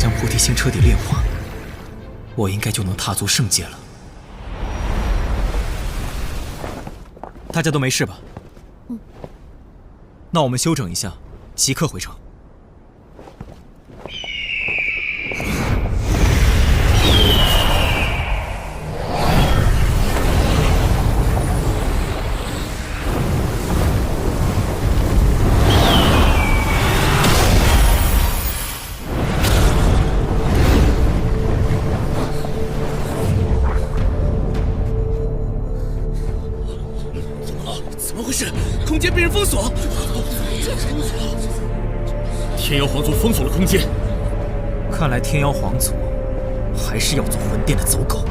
将菩提心彻底炼化，我应该就能踏足圣界了。大家都没事吧？那我们休整一下，即刻回城。怎么回事？空间被人封锁！天妖皇族封锁了空间。看来天妖皇族还是要做魂殿的走狗。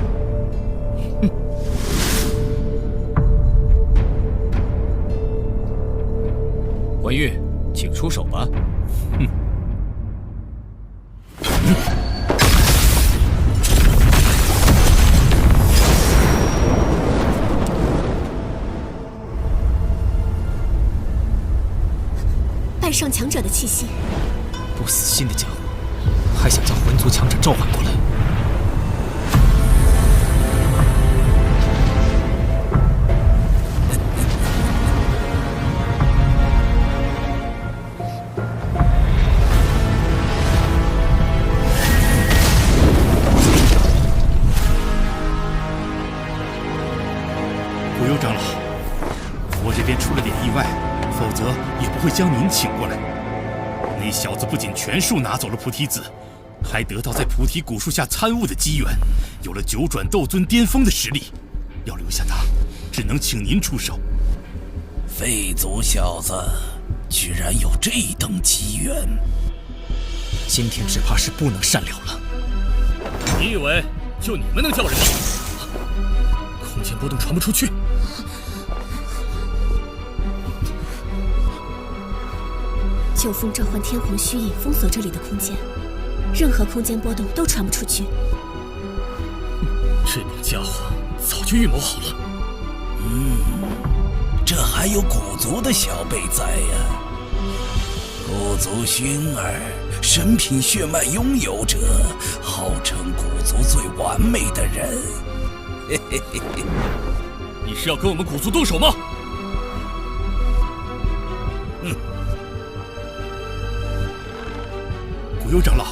魂玉，请出手吧。半上强者的气息，不死心的家伙，还想将魂族强者召唤过来。古幽长老，我这边出了点意外，否则也不会将您请过来。那小子不仅全数拿走了菩提子，还得到在菩提古树下参悟的机缘，有了九转斗尊巅峰的实力。要留下他，只能请您出手。废族小子，居然有这等机缘！今天只怕是不能善了了。你以为就你们能叫人吗？空间波动传不出去。九凤召唤天虹虚影封锁这里的空间，任何空间波动都传不出去。这帮家伙早就预谋好了。这还有古族的小辈在呀。古族薰儿，神品血脉拥有者，号称古族最完美的人。你是要跟我们古族动手吗？古幽长老，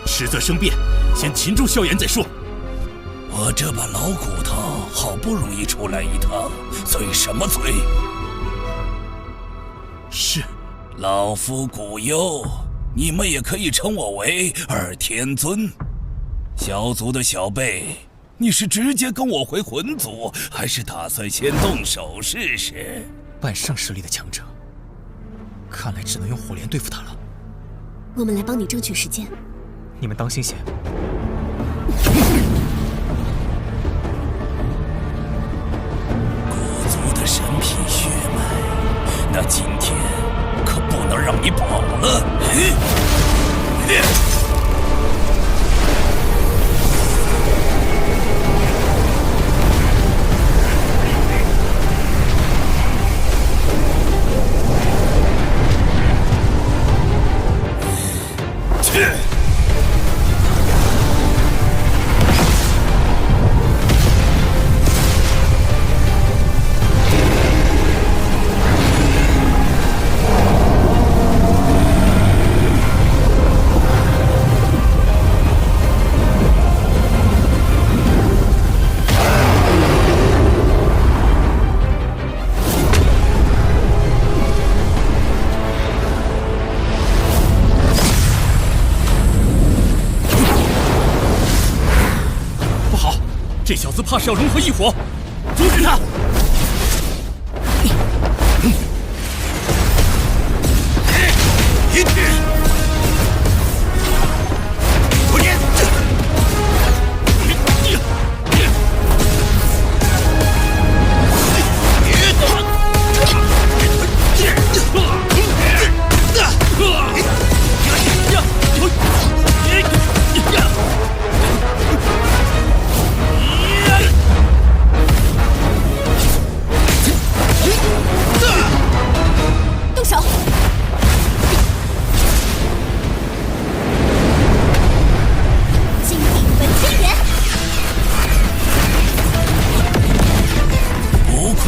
实则生变，先擒住萧炎再说。我这把老骨头好不容易出来一趟，催什么催？是，老夫古幽，你们也可以称我为二天尊。小族的小辈，你是直接跟我回魂族，还是打算先动手试试？半上实力的强者，看来只能用火莲对付他了。我们来帮你争取时间。你们当心些。古族的神品血脉，那今天可不能让你跑了。这小子怕是要融合异火，阻止他！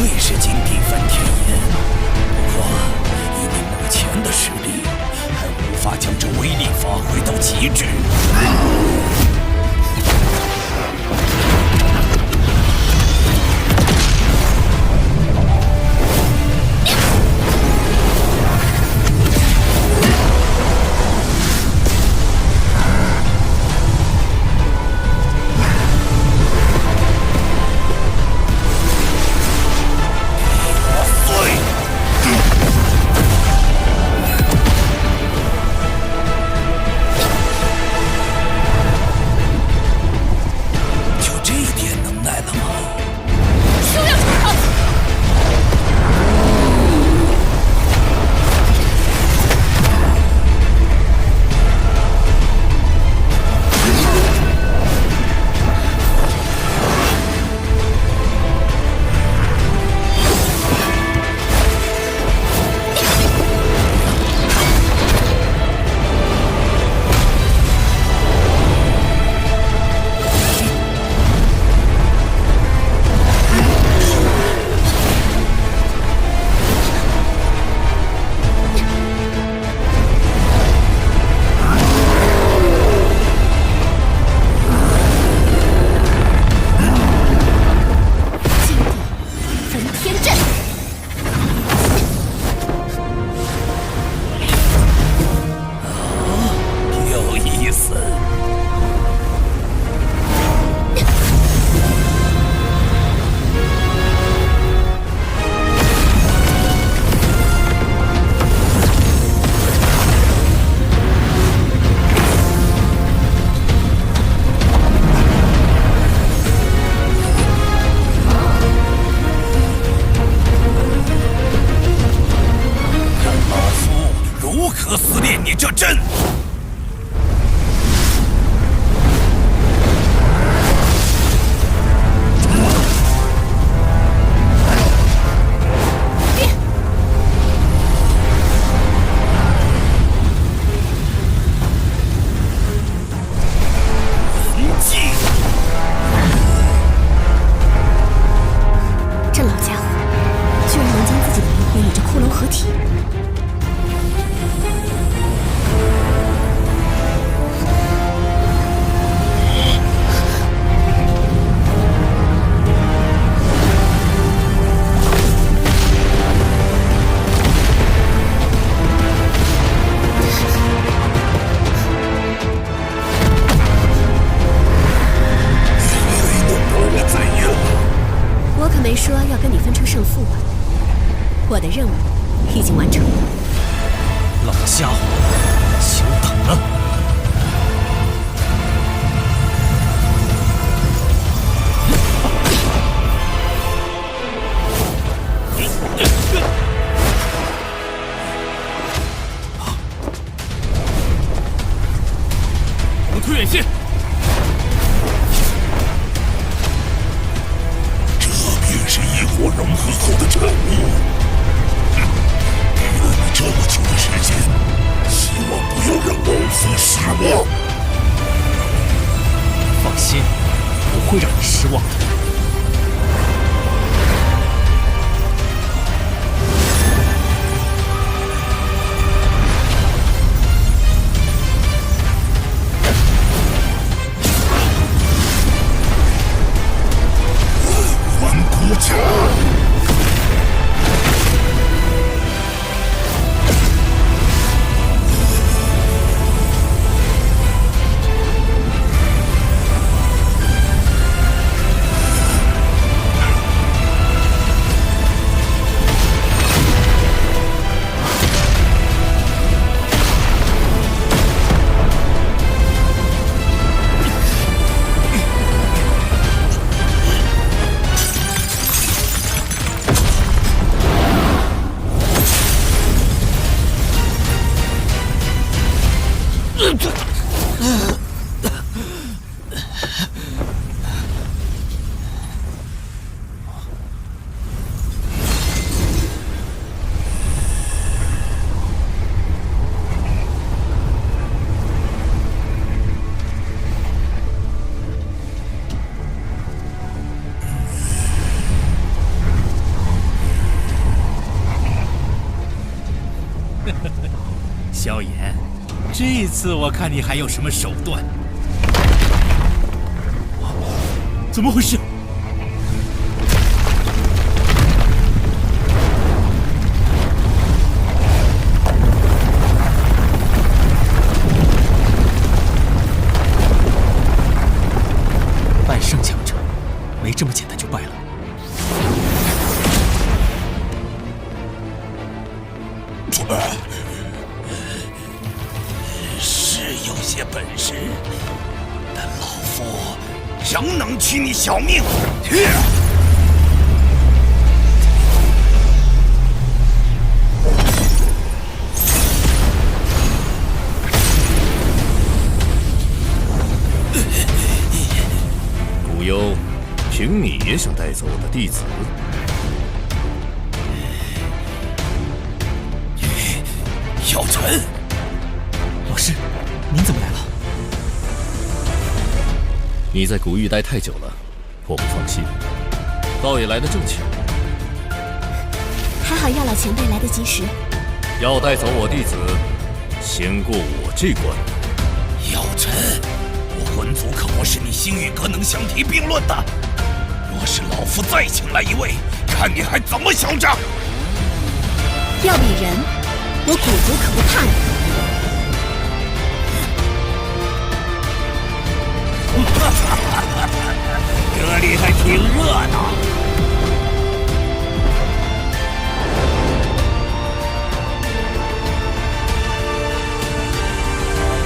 愧是金地梵天眼，不过以你目前的实力，还无法将这威力发挥到极致。没说要跟你分出胜负啊！我的任务已经完成了。老家伙，久等了。我推远线。 是异火融合后的产物。给了你这么久的时间，希望不要让王妃失望。放心，不会让你失望的。萧炎，这次我看你还有什么手段？怎么回事？半圣强者，没这么简单就败了。是有些本事，但老夫仍能取你小命。古幽，凭你也想带走我的弟子？药尘，老师，您怎么来了？你在古域待太久了，我不放心。倒也来得正巧。还好药老前辈来得及时。要带走我弟子，先过我这关。药尘，我魂族可不是你星陨阁能相提并论的。若是老夫再请来一位，看你还怎么嚣张！要比人，我古族可不怕你。这里还挺热闹。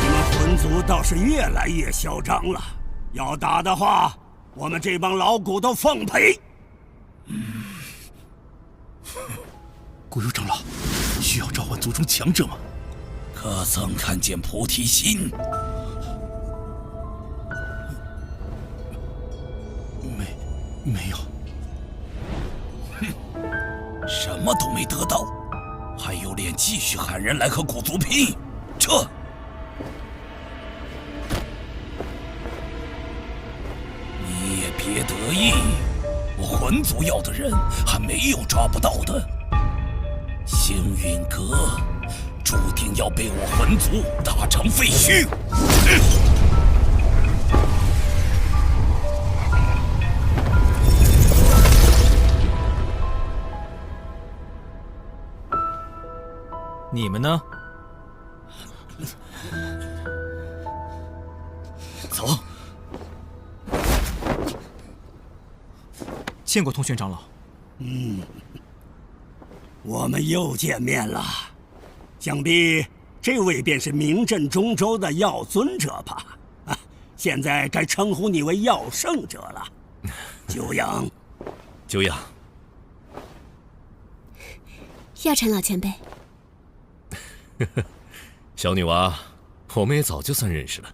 你们魂族倒是越来越嚣张了。要打的话，我们这帮老骨头奉陪。古幽长老，需要召唤族中强者吗？可曾看见菩提心？没有。什么都没得到，还有脸继续喊人来和古族拼？撤！你也别得意，我魂族要的人还没有抓不到的。星陨阁注定要被我魂族打成废墟。你们呢？走。见过通玄长老。我们又见面了，想必这位便是名震中州的药尊者吧？啊，现在该称呼你为药圣者了。久仰，久仰。药尘老前辈。小女娃，我们也早就算认识了，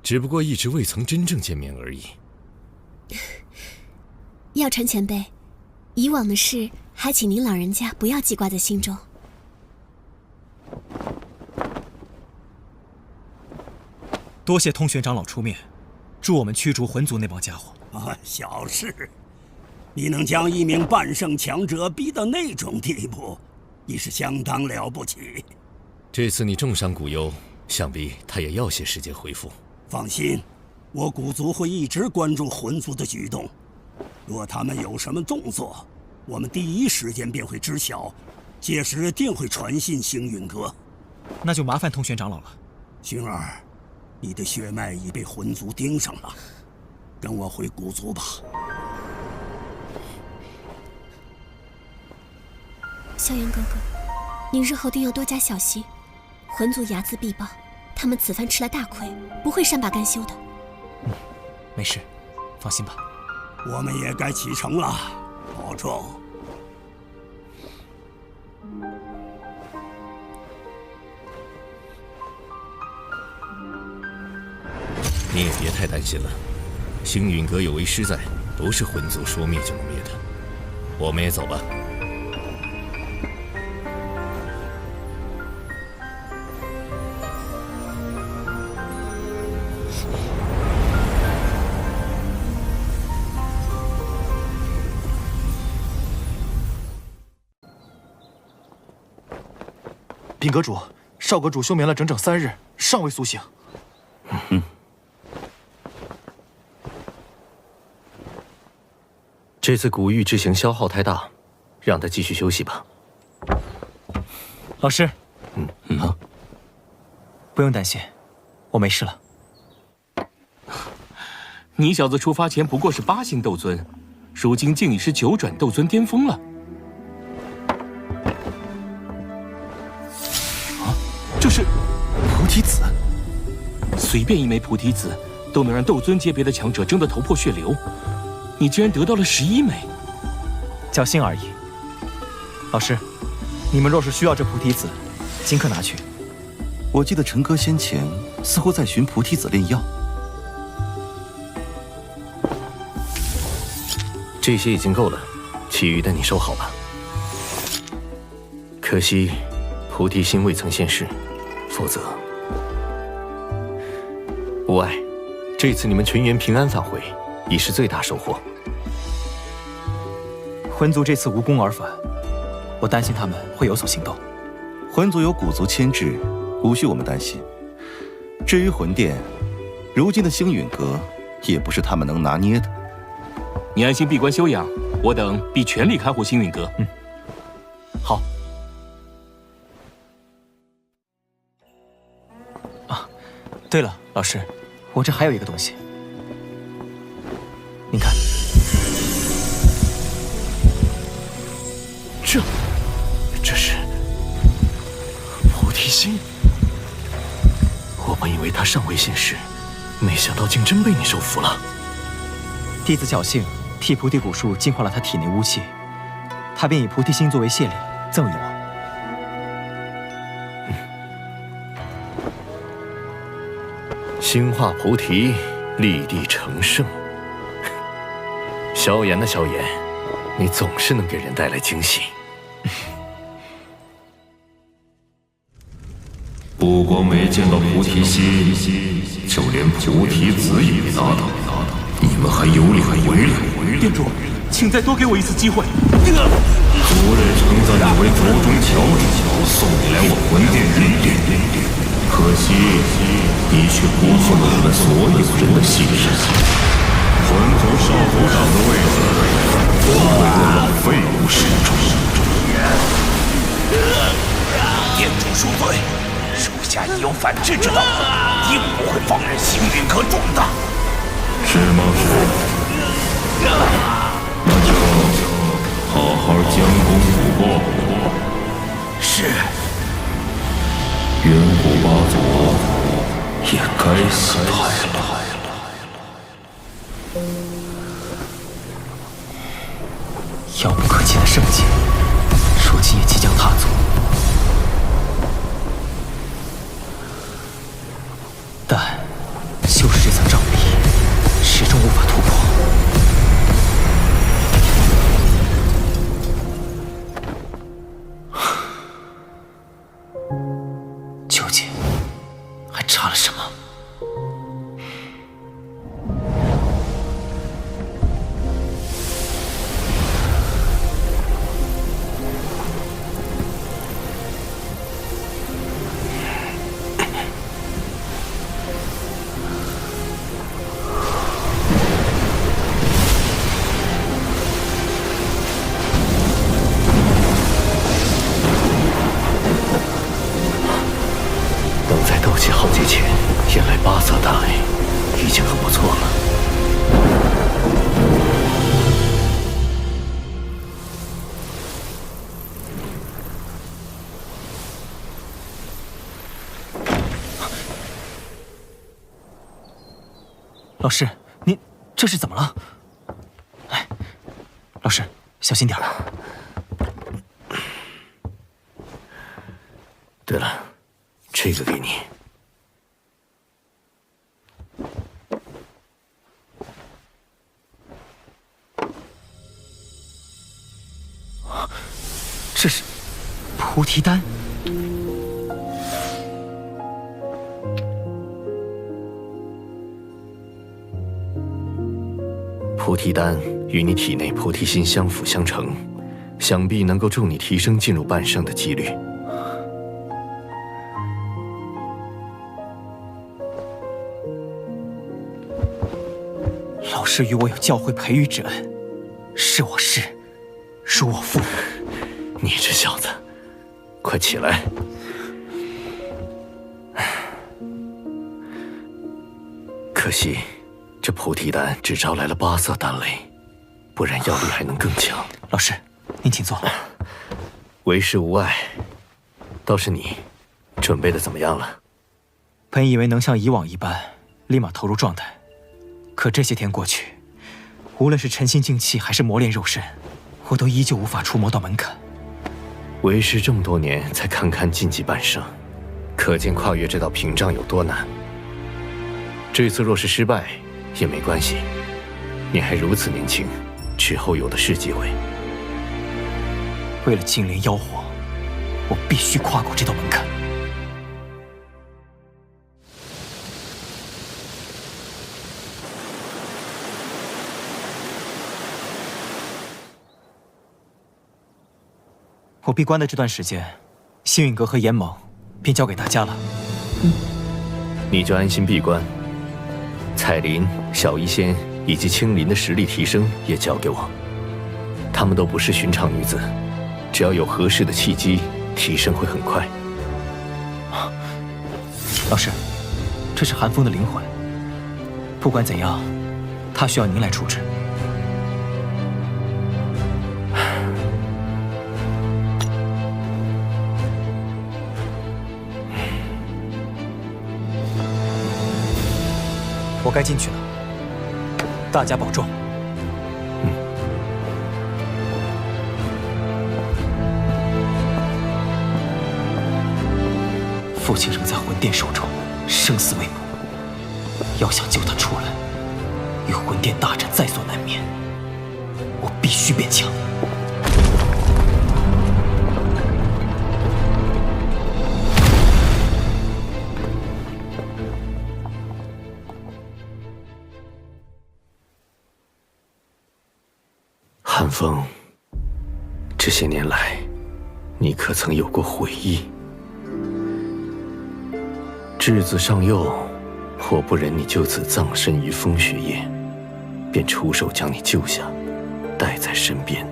只不过一直未曾真正见面而已。药尘前辈，以往的事还请您老人家不要记挂在心中。多谢通玄长老出面，助我们驱逐魂族那帮家伙。啊，小事，你能将一名半圣强者逼到那种地步，已是相当了不起。这次你重伤古幽，想必他也要些时间恢复。放心，我古族会一直关注魂族的举动，若他们有什么动作，我们第一时间便会知晓，届时定会传信星陨阁。那就麻烦通玄长老了。薰儿，你的血脉已被魂族盯上了，跟我回古族吧。萧炎哥哥，您日后定要多加小心。魂族睚眦必报，他们此番吃了大亏，不会善罢甘休的。没事，放心吧。我们也该启程了，保重。你也别太担心了，星陨阁有为师在，不是魂族说灭就能灭的。我们也走吧。禀阁主，少阁主休眠了整整3日，尚未苏醒。这次古玉之行消耗太大，让他继续休息吧。老师，不用担心，我没事了。你小子出发前不过是8星斗尊，如今竟已是9转斗尊巅峰了。这是菩提子，随便一枚菩提子都能让斗尊级别的强者争得头破血流，你竟然得到了11枚，侥幸而已。老师，你们若是需要这菩提子，尽可拿去。我记得陈哥先前似乎在寻菩提子炼药。这些已经够了，其余的你收好吧。可惜菩提心未曾现世，否则无碍。这次你们全员平安返回，已是最大收获。魂族这次无功而返，我担心他们会有所行动。魂族有古族牵制，无需我们担心。至于魂殿，如今的星陨阁也不是他们能拿捏的。你安心闭关休养，我等必全力看护星陨阁。好。啊，对了，老师，我这还有一个东西，您看。这是菩提心。我本以为他尚未现世，没想到竟真被你收服了。弟子侥幸替菩提古树净化了他体内污气，他便以菩提心作为谢礼赠予我。心化菩提，立地成圣。萧炎的萧炎，你总是能给人带来惊喜。不光没见到菩提心，就连菩提子也没拿到，你们还有脸回来？店主，请再多给我一次机会。昨日称赞你为族中翘楚，送你来我魂殿历练，可惜你却辜负了我们所有人的信任。魂族少族长的位子，不会落到废物手中。店主恕罪，属下已有反制之道，定不会放任星陨阁壮大。是吗？那就好好将功补过。是。远古八族也该死了。遥不可及的圣境，如今也即将踏足。但就是这层障壁，始终无法突破。究竟还差了什么？老师，您这是怎么了？哎，老师，小心点儿。对了，这个给你。这是菩提丹。菩提丹与你体内菩提心相辅相成，想必能够助你提升进入半圣的几率。至于我有教诲培育之恩，是我师，如我父。你这小子，快起来！可惜，这菩提丹只招来了8色丹雷，不然药力还能更强。老师，您请坐。为师无碍，倒是你，准备的怎么样了？本以为能像以往一般，立马投入状态，可这些天过去，无论是沉心静气，还是磨练肉身，我都依旧无法触摸到门槛。为师这么多年才堪堪晋级半圣，可见跨越这道屏障有多难。这次若是失败也没关系，你还如此年轻，之后有的是机会。为了金莲妖火，我必须跨过这道门槛。我闭关的这段时间，星陨阁和炎盟便交给大家了。你就安心闭关。彩铃、小医仙以及青林的实力提升也交给我。她们都不是寻常女子，只要有合适的契机，提升会很快。老师，这是寒风的灵魂，不管怎样，他需要您来处置。我该进去了，大家保重。父亲仍在魂殿手中，生死未卜。要想救他出来，与魂殿大战在所难免。我必须变强。寒风，这些年来，你可曾有过悔意？稚子尚幼，我不忍你就此葬身于风雪夜，便出手将你救下，带在身边。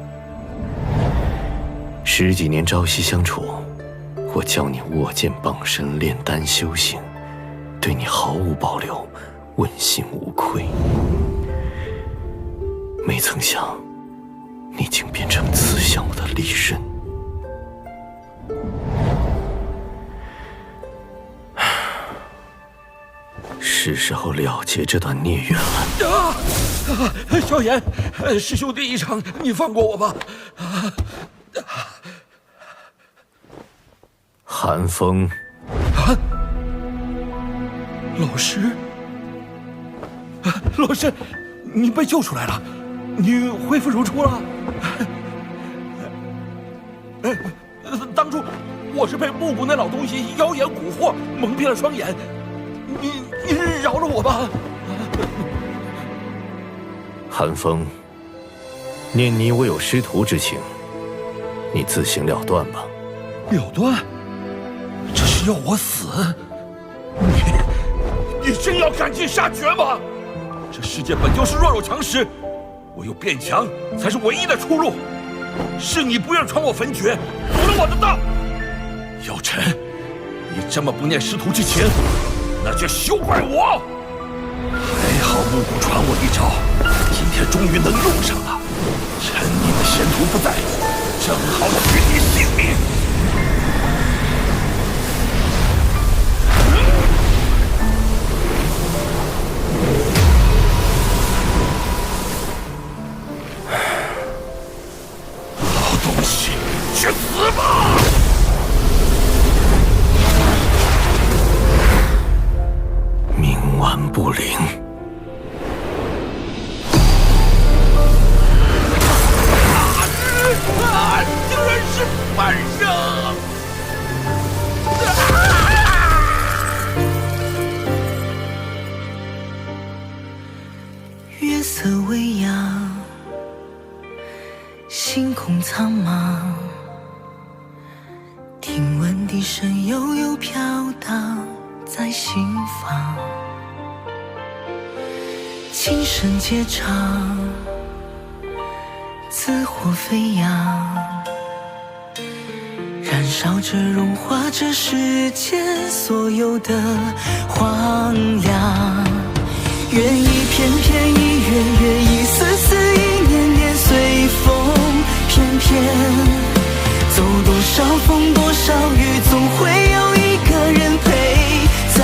10几年朝夕相处，我教你握剑傍身，炼丹修行，对你毫无保留，问心无愧。没曾想，你竟变成刺向我的利刃。是时候了结这段孽缘了。萧炎，师兄弟一场，你放过我吧。寒风。老师，老师，你被救出来了，你恢复如初了。当初我是被木谷那老东西妖言蛊惑，蒙蔽了双眼。你饶了我吧。寒风，念你我有师徒之情，你自行了断吧。了断？这是要我死？你真要赶尽杀绝吗？这世界本就是弱肉强食，唯有变强才是唯一的出路。是你不愿闯我坟穴，阻了我的道。姚晨，你这么不念师徒之情，那就休怪我。还好木谷传我一招，今天终于能用上了。趁你的仙徒不在，正好取你性命。老东西，去死吧！冥顽不灵。竟然是半圣！月色微扬，星空苍茫，听闻笛声悠悠飘荡在心房。琴声接唱，紫火飞扬，燃烧着融化这世间所有的荒凉。愿一片片，一月月，一丝丝，一年年，随风翩翩。走多少风，多少雨，总会有一个人陪在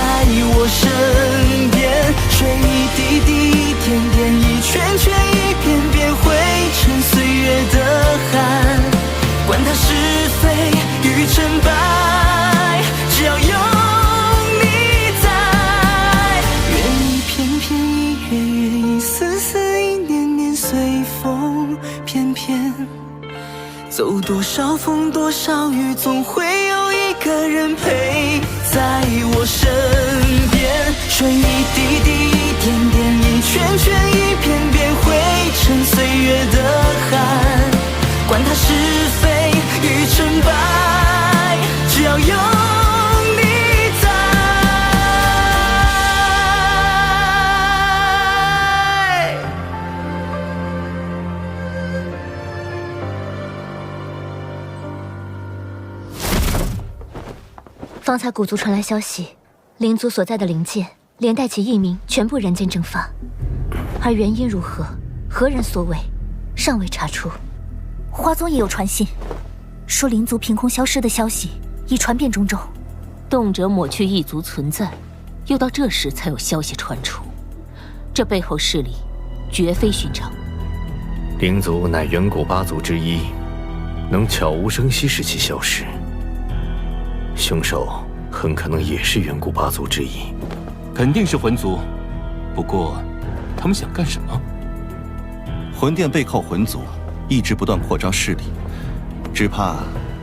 我身边。水一滴滴，一点点，一圈圈，一遍遍，汇成岁月的汗。管它是非与成败，只要有你在。愿一片片，一月月，一丝丝，一年年，随风翩翩。走多少风，多少雨，总会有一个人陪在我身边。水一滴滴，一点点，一圈圈，一遍遍，汇成岁月的汗。管它是非与成败，只要有你在。方才古族传来消息，灵族所在的灵界连带其异民全部人间蒸发，而原因如何，何人所为，尚未查出。花宗也有传信，说灵族凭空消失的消息已传遍中州，动辄抹去异族存在，又到这时才有消息传出，这背后势力绝非寻常。灵族乃远古八族之一，能悄无声息使其消失，凶手很可能也是远古八族之一。肯定是魂族，不过他们想干什么？魂殿背靠魂族，一直不断扩张势力，只怕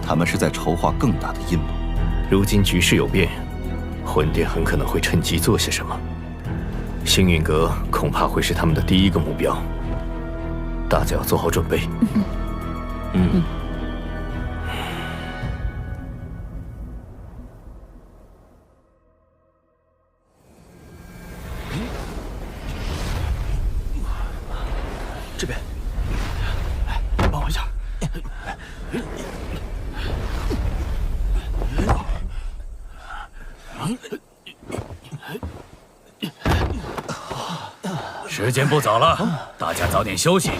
他们是在筹划更大的阴谋。如今局势有变，魂殿很可能会趁机做些什么。星陨阁恐怕会是他们的第一个目标，大家要做好准备。这边，来帮我一下。时间不早了，大家早点休息。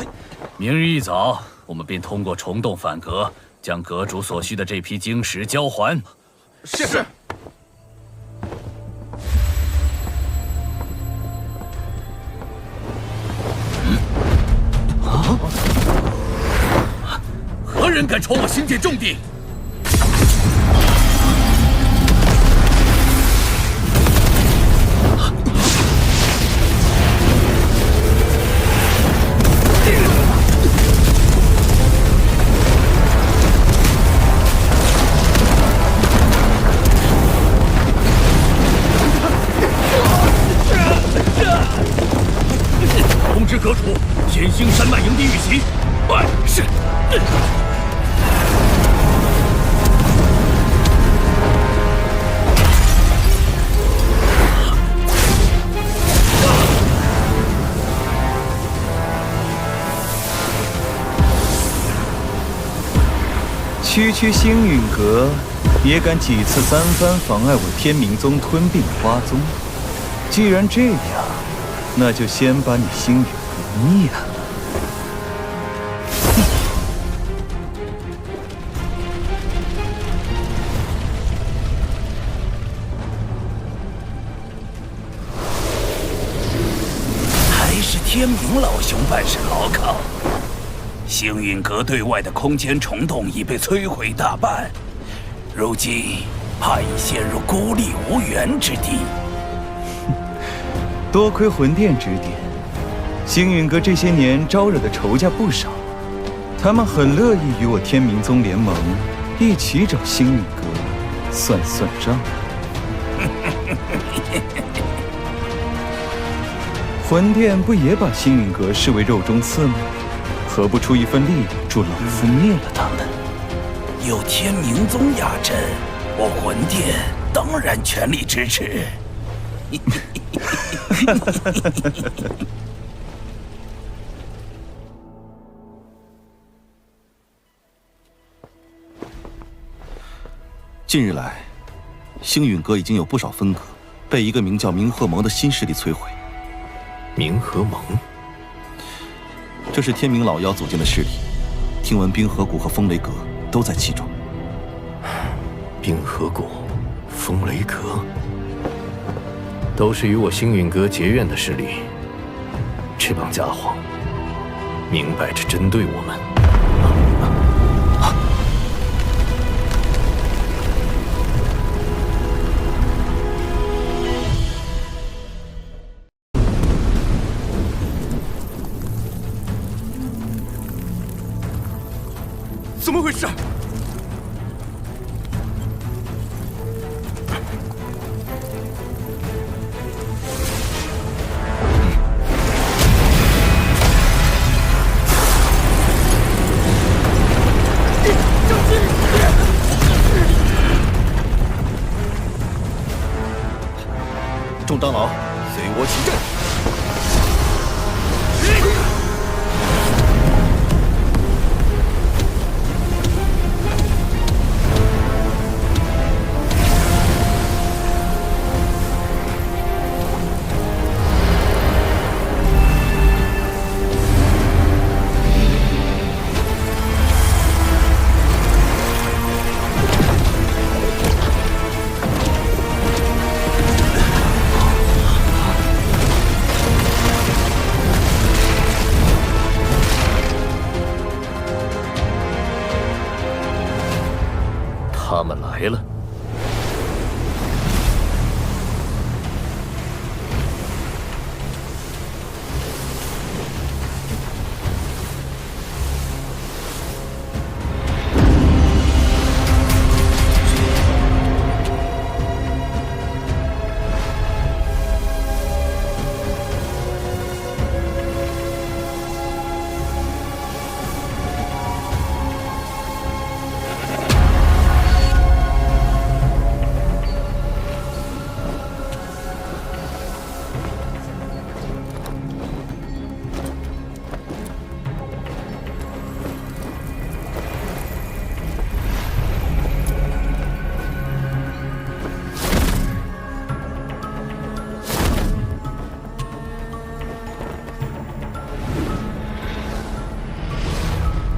明日一早，我们便通过虫洞返阁，将阁主所需的这批晶石交还。是。何人敢闯我星界重地？通知阁主，天星山脉营地遇袭。是。区星陨阁也敢几次三番妨碍我天明宗吞并花宗，既然这样，那就先把你星陨阁灭了。还是天明老兄办事牢靠。星陨阁对外的空间虫洞已被摧毁大半，如今怕已陷入孤立无援之地。多亏魂殿指点，星陨阁这些年招惹的仇家不少，他们很乐意与我天明宗联盟，一起找星陨阁算算账。魂殿不也把星陨阁视为肉中刺吗？何不出一份力助老夫灭了他们？有天明宗压阵，我魂殿当然全力支持。近日来，星陨阁已经有不少分阁被一个名叫明鹤盟的新势力摧毁。明鹤盟，这是天明老妖组建的势力，听闻冰河谷和风雷阁都在其中。冰河谷、风雷阁，都是与我星陨阁结怨的势力。这帮家伙，明摆着针对我们。怎么回事？众长老，随我起阵！他们来了。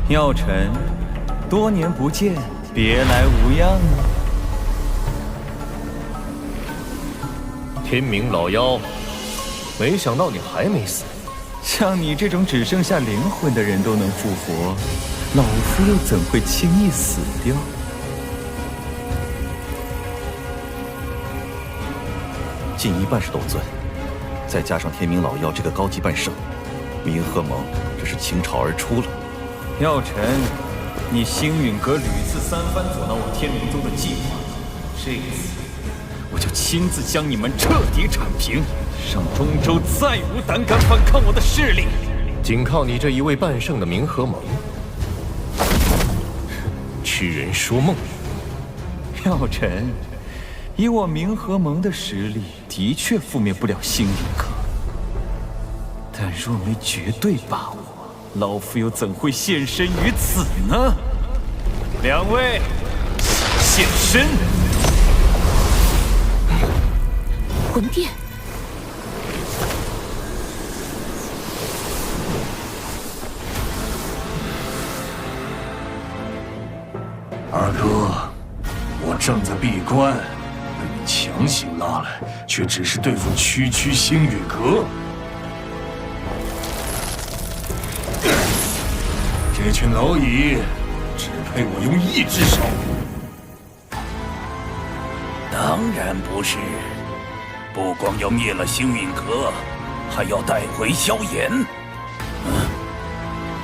药尘，多年不见，别来无恙啊！天明老妖，没想到你还没死。像你这种只剩下灵魂的人都能复活，老夫又怎会轻易死掉？近一半是斗尊，再加上天明老妖这个高级半圣，明鹤盟这是倾巢而出了。药尘，你星陨阁屡次三番阻挠我天明宗的计划，这次我就亲自将你们彻底铲平，让中州再无胆敢反抗我的势力。仅靠你这一位半圣的明河盟，痴人说梦。药尘，以我明河盟的实力，的确覆灭不了星陨阁，但若没绝对把握，老夫又怎会现身于此呢？两位，现身！魂殿，二哥，我正在闭关，被你强行拉来，却只是对付区星陨阁。这群蝼蚁只配我用一只手。当然不是，不光要灭了星陨阁，还要带回萧炎。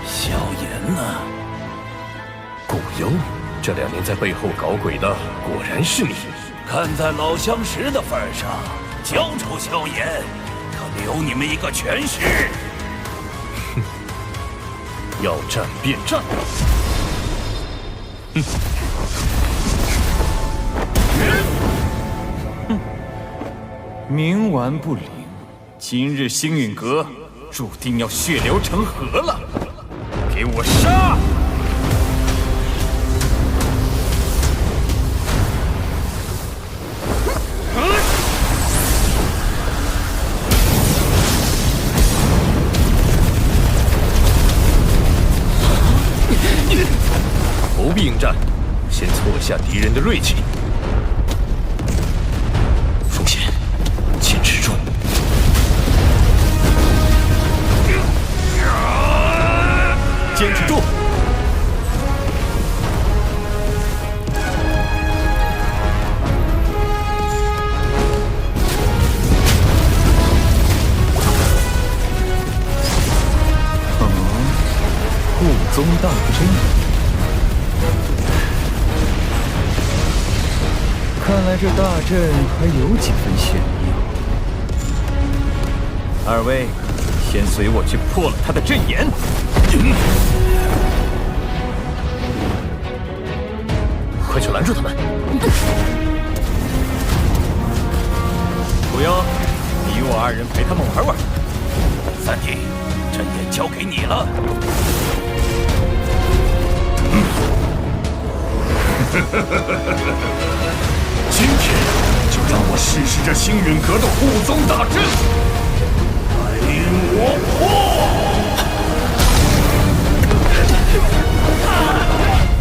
萧炎呢？古幽，这2年在背后搞鬼的，果然是你。看在老相识的份上，交出萧炎，可留你们一个全尸。要战便战！冥顽不灵，今日星陨阁注定要血流成河了！给我杀！必应战，先挫下敌人的锐气。风险，请持住。坚持住！护宗大阵，看来这大阵还有几分玄妙。二位，先随我去破了他的阵眼。快去拦住他们！不用，你我二人陪他们玩玩。三弟，阵眼交给你了。今天就让我试试这星陨阁的护宗大阵，带领我破！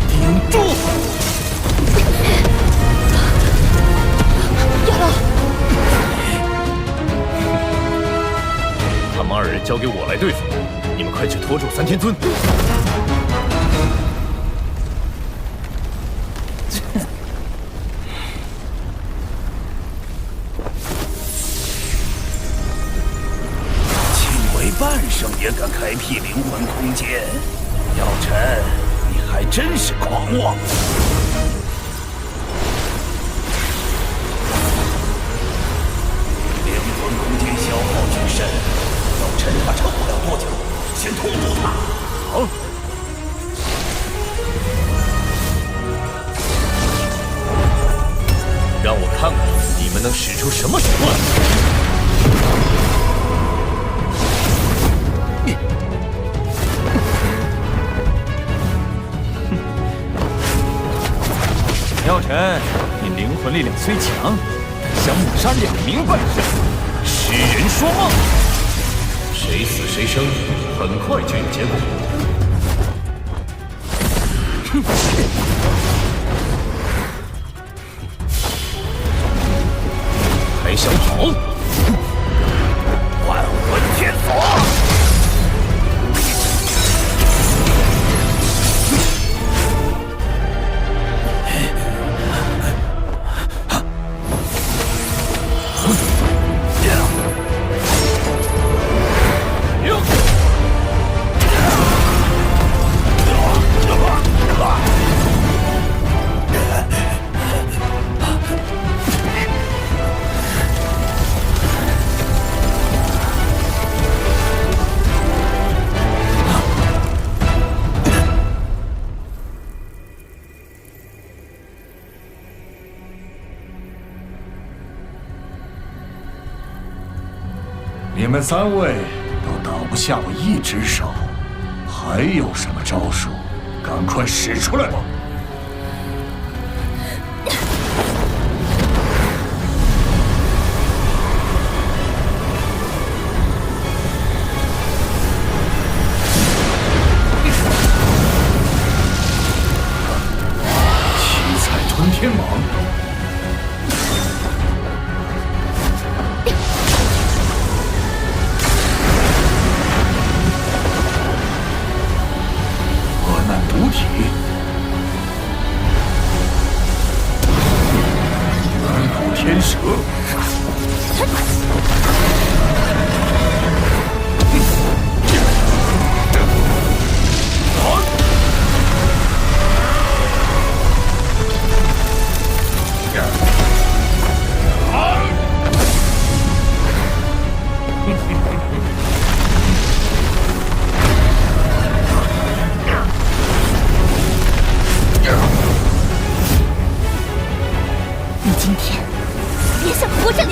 顶住！亚老，他们二人交给我来对付，你们快去拖住三天尊。半圣也敢开辟灵魂空间，药尘，你还真是狂妄！灵魂空间消耗巨深，药尘他撑不了多久，先拖住他。好。让我看看你们能使出什么手段！药尘，你灵魂力量虽强，但想抹杀2名半圣，痴人说梦。谁死谁生，很快就有结果。还想跑？万魂天锁！你们3位都挡不下我一只手，还有什么招数？赶快使出来吧！七彩吞天蟒。毒体，远古天蛇，你今天别想活着！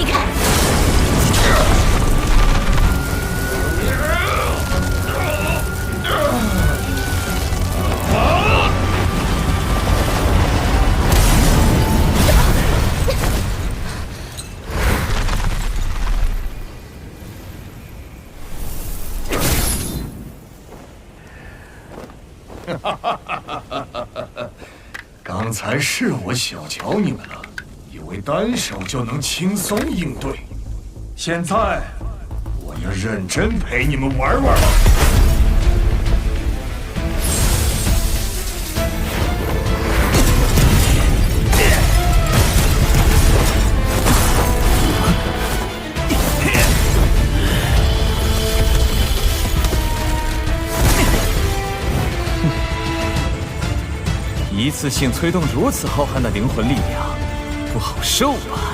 刚才是我小瞧你们了，以为单手就能轻松应对。现在，我要认真陪你们玩玩了。一次性催动如此浩瀚的灵魂力量，不好受啊！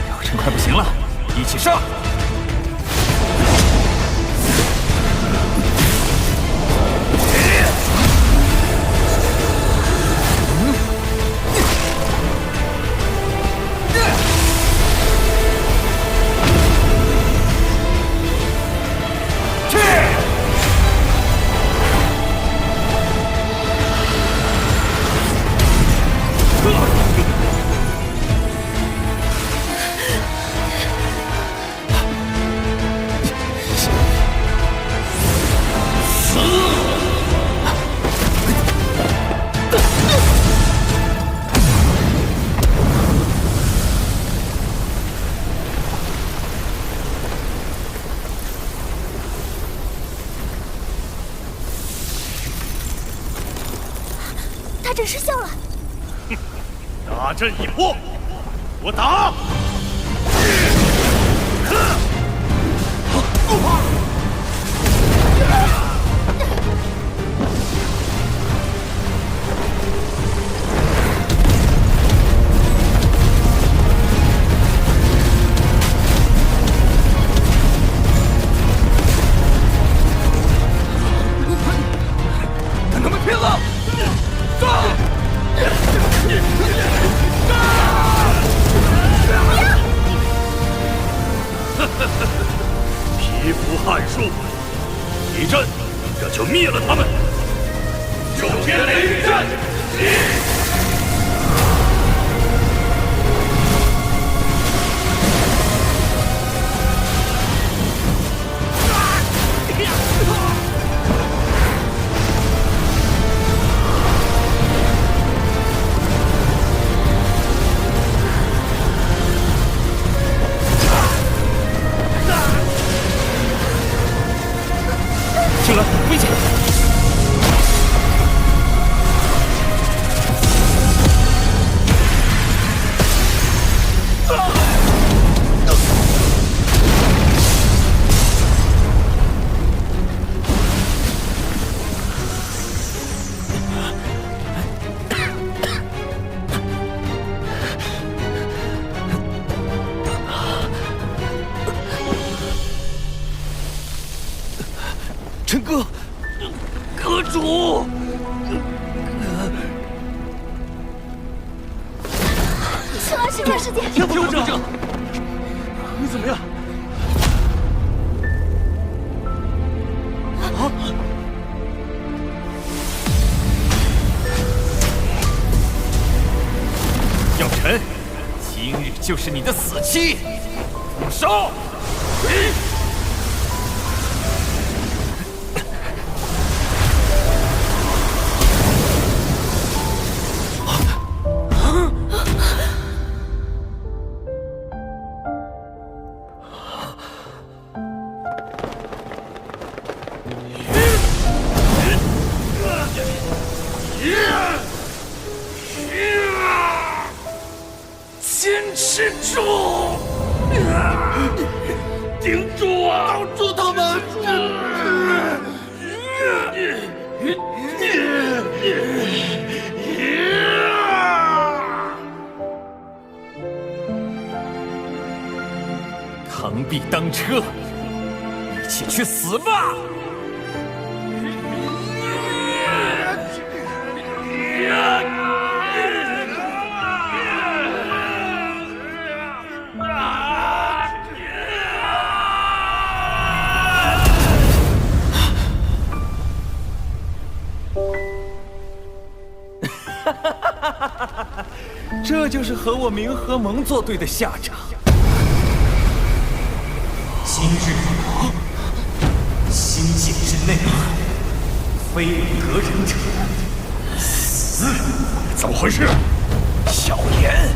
表真快不行了，一起上！大阵失效了。大阵已破，我打！跟他们拼了！皮肤撼树，一阵，这就灭了他们。九天雷雨阵！青鸾，危险！陈哥，阁主，青鸾师姐，天不者，你怎么样？啊！药尘，今日就是你的死期！住手！坚持住！顶住啊！挡住他们！螳臂当车，一起去死吧！这就是和我明和盟作对的下场。今日心境之内涵，非为得人者死。怎么回事？小言。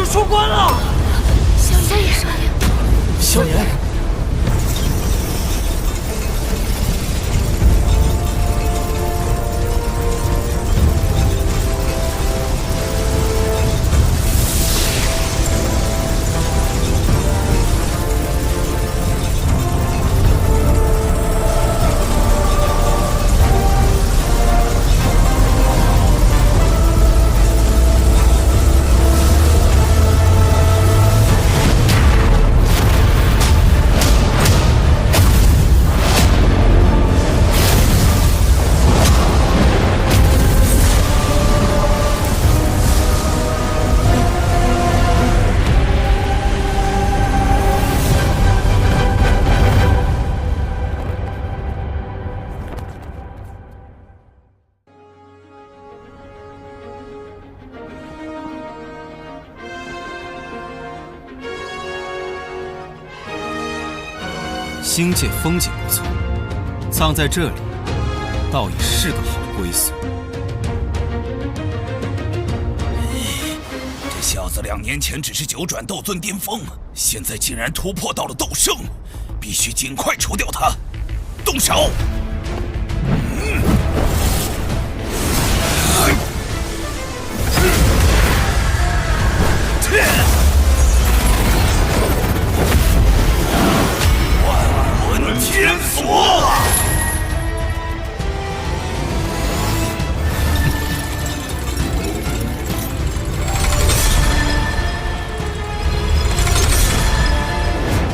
出关了！萧炎，萧炎，星界风景不错，葬在这里，倒也是个好归宿。这小子2年前只是九转斗尊巅峰，现在竟然突破到了斗圣，必须尽快除掉他！动手！天锁！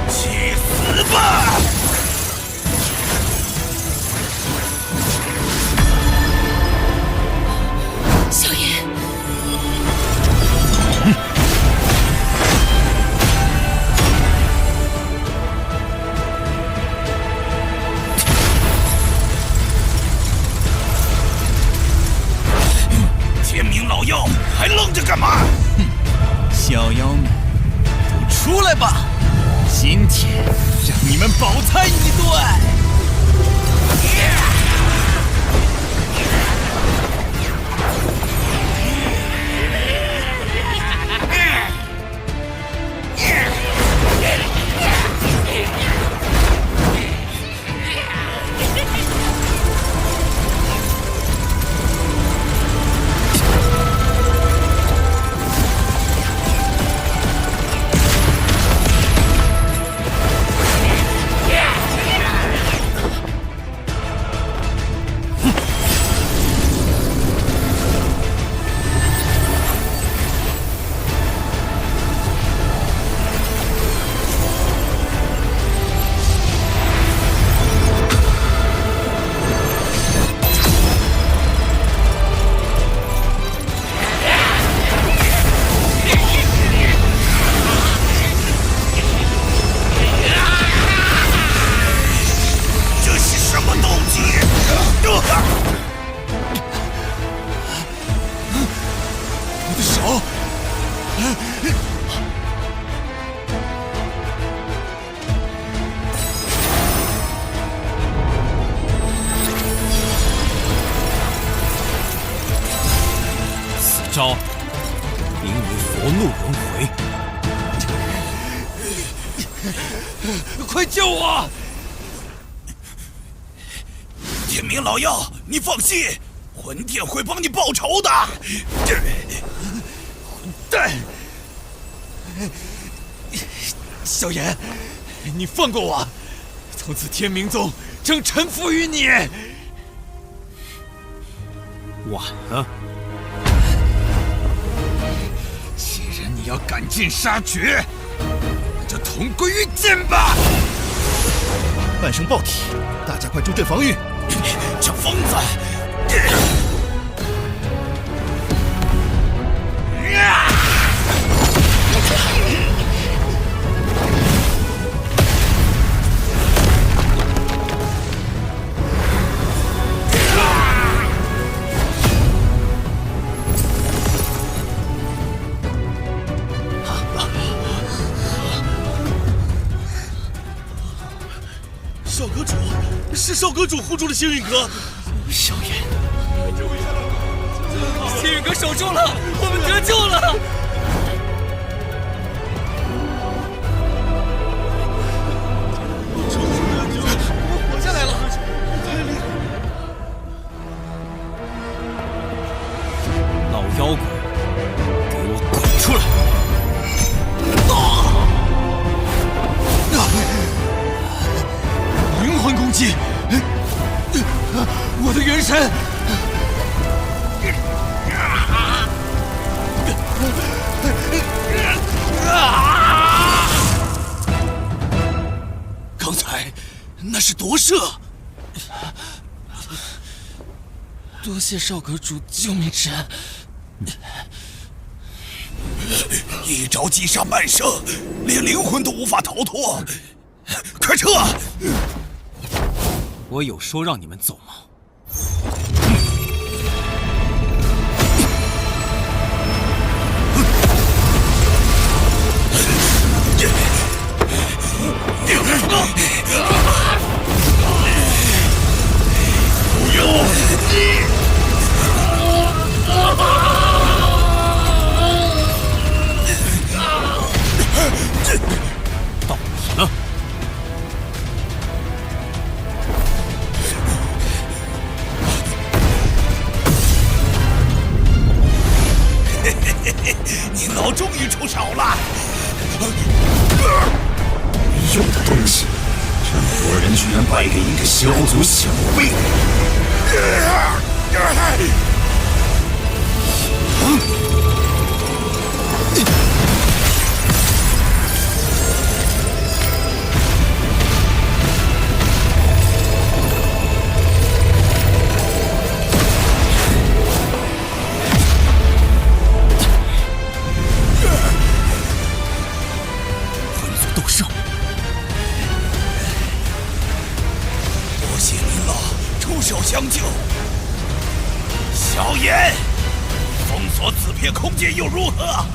去死吧！萧炎。天明老妖，还愣着干嘛？小妖们，都出来吧！今天让你们饱餐一顿！招名为佛怒轮回，快救我！天明老妖，你放心，魂殿会帮你报仇的。混蛋！萧炎，你放过我，从此天明宗将臣服于你。晚了，既然你要赶尽杀绝，那就同归于尽吧！半生爆体，大家快助阵防御！这疯子！少阁主，是少阁主护住了星陨阁。萧炎，星陨阁守住了，我们得救了。我活下来了，太厉害！老妖怪，给我滚出来！灵魂攻击！我的元神！刚才那是夺舍。多谢少阁主救命之恩。一招击杀半生，连灵魂都无法逃脱。快撤！我有说让你们走吗？不要！到你了。你脑终于出手了！有的东西，这么多人居然败给一个小族小辈！斗圣，多谢您了，出手相救。萧炎，封锁此片空间又如何？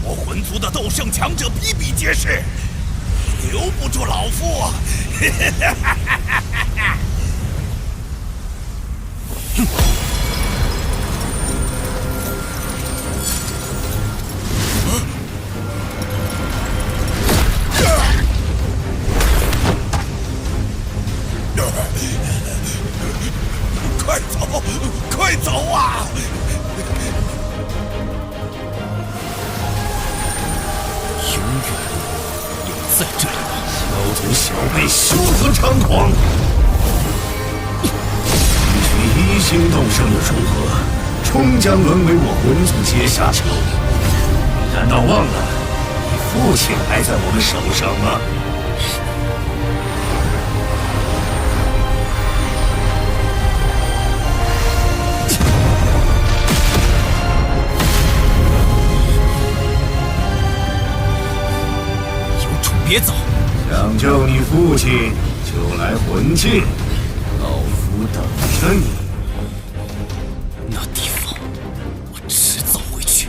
我魂族的斗圣强者比比皆是，你留不住老夫。快走，快走啊！永远留在这里吧，小族小辈休得猖狂！区一星斗圣又如何？终将沦为我魂族阶下囚。难道忘了你父亲还在我们手上吗？别走！想救你父亲，就来魂界，老夫等着你。那地方，我迟早会去。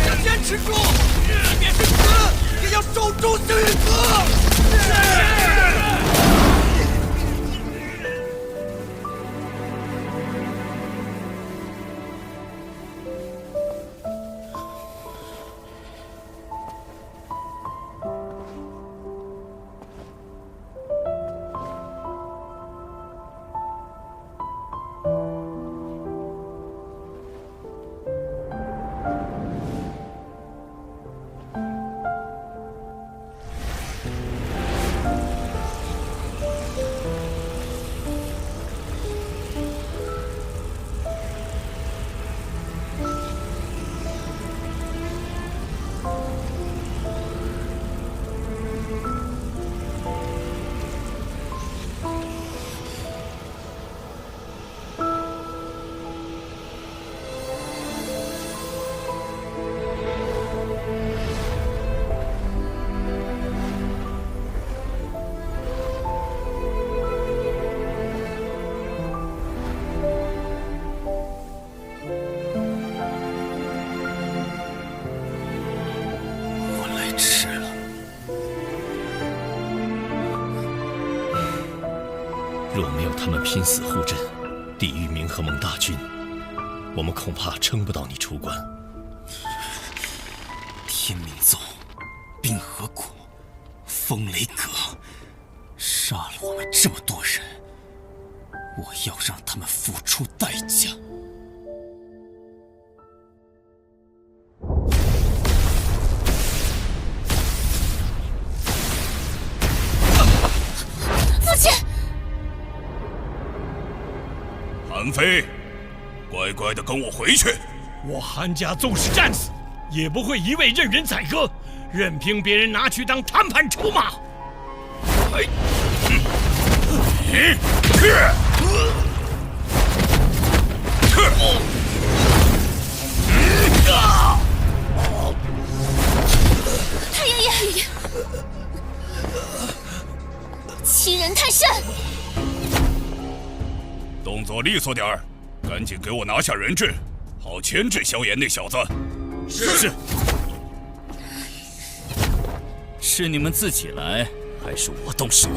要坚持住，即便是死，也要手中星云阁！若没有他们拼死护阵，抵御冥河盟大军，我们恐怕撑不到你出关。天冥宗、冰河谷、风雷阁，杀了我们这么多人，我要让他们付出代价。父亲。韩非，乖乖的跟我回去。我韩家纵使战死，也不会一味任人宰割，任凭别人拿去当谈判筹码。太爷爷，欺人太甚！动作利索点儿，赶紧给我拿下人质，好牵制萧炎那小子。是。是你们自己来，还是我动手？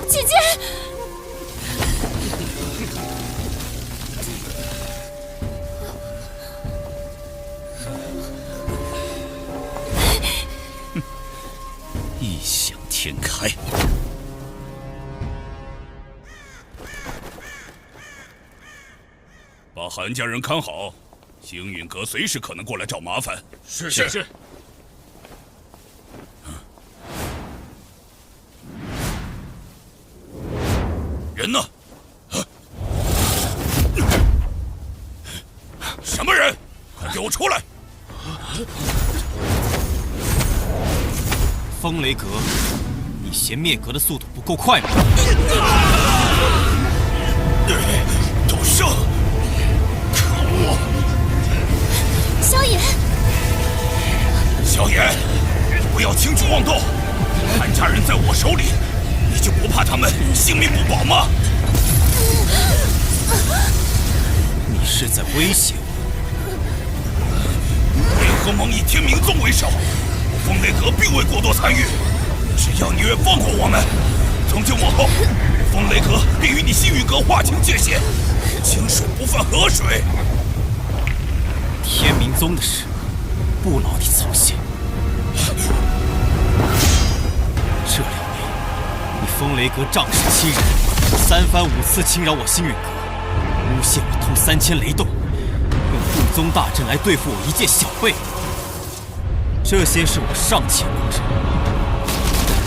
姐姐。异想天开。把韩家人看好，星陨阁随时可能过来找麻烦。是。人呢？什么人？快给我出来！风雷阁，你嫌灭阁的速度不够快吗？都生！可恶！萧炎，萧炎，不要轻举妄动！韩家人在我手里，你就不怕他们性命不保吗？你是在威胁我？联合盟以天冥宗为首，风雷阁并未过多参与。只要你愿放过我们，从今往后，风雷阁便与你星陨阁划清界限，清水不犯河水。天冥宗的事，不劳你操心。这2年，你风雷阁仗势欺人，3番5次侵扰我星陨阁，诬陷我通3000雷洞，用护宗大阵来对付我一介小辈。这些是我尚且能忍，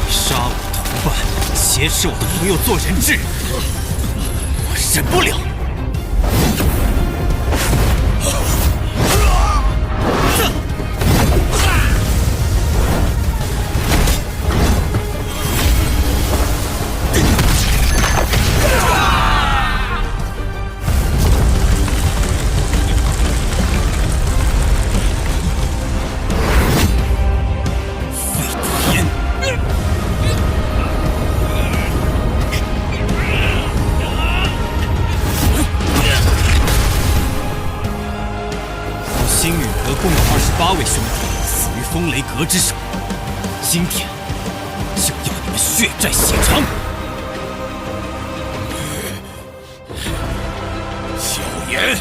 你杀我同伴，挟持我的朋友做人质，我忍不了。革之手，今天就要你们血债血偿！萧炎，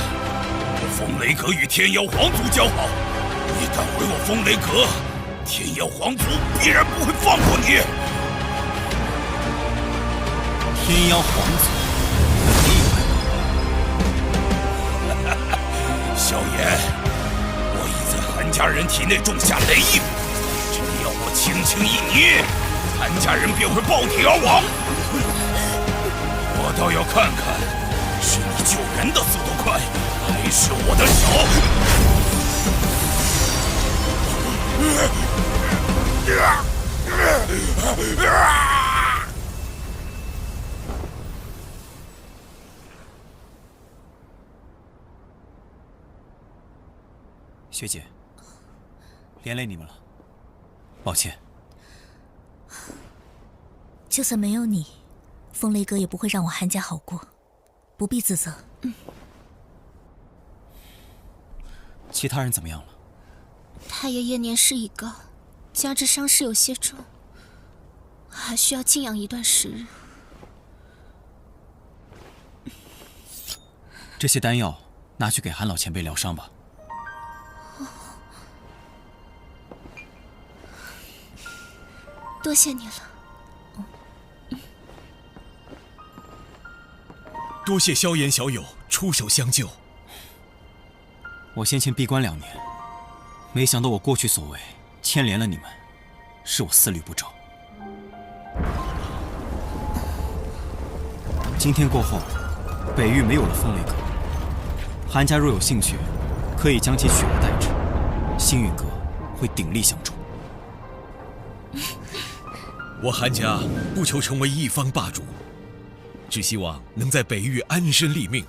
风雷阁与天妖皇族交好，你敢毁我风雷阁，天妖皇族必然不会放过你。天妖皇族很厉害。萧炎，我已在韩家人体内种下雷印，只要我轻轻一捏，韩家人便会爆体而亡。我倒要看看，是你救人的速度快，还是我的手。学姐，连累你们了，抱歉。就算没有你，风雷阁也不会让我韩家好过，不必自责。其他人怎么样了？太爷爷年事已高，加之伤势有些重，还需要静养一段时日。这些丹药拿去给韩老前辈疗伤吧。多谢你了。多谢萧炎小友出手相救。我先前闭关2年，没想到我过去所为牵连了你们，是我思虑不周。今天过后，北域没有了风雷阁，韩家若有兴趣，可以将其取而代之，星陨阁会鼎力相助。我韩家不求成为一方霸主，只希望能在北域安身立命。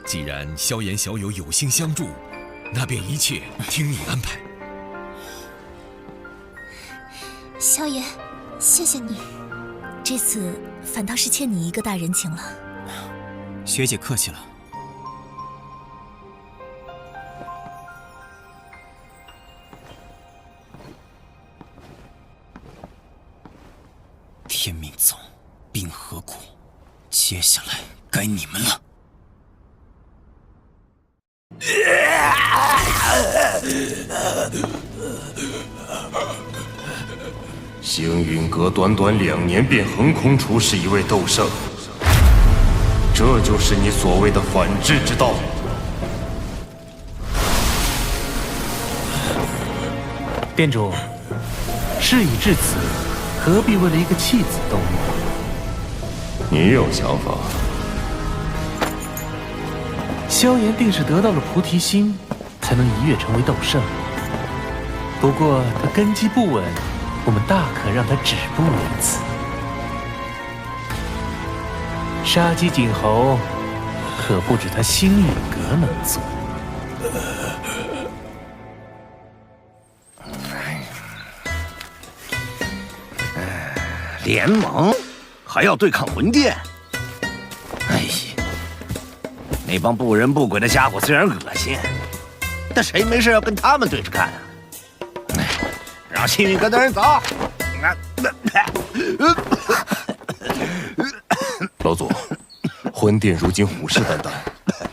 既然萧炎小友有心相助，那便一切听你安排。萧炎，谢谢你，这次反倒是欠你一个大人情了。学姐客气了。天命宗、冰河谷，接下来该你们了。星陨阁短短2年便横空出世一位斗圣，这就是你所谓的反制之道。店主，事已至此，何必为了一个弃子动怒？你有想法？萧炎定是得到了菩提心，才能一跃成为斗圣。不过他根基不稳，我们大可让他止步于此。杀鸡儆猴，可不止他星陨阁能做。联盟还要对抗魂殿？哎呀，那帮不人不鬼的家伙虽然恶心，但谁没事要跟他们对着干啊？让星陨阁的人走。老祖，魂殿如今虎视眈眈，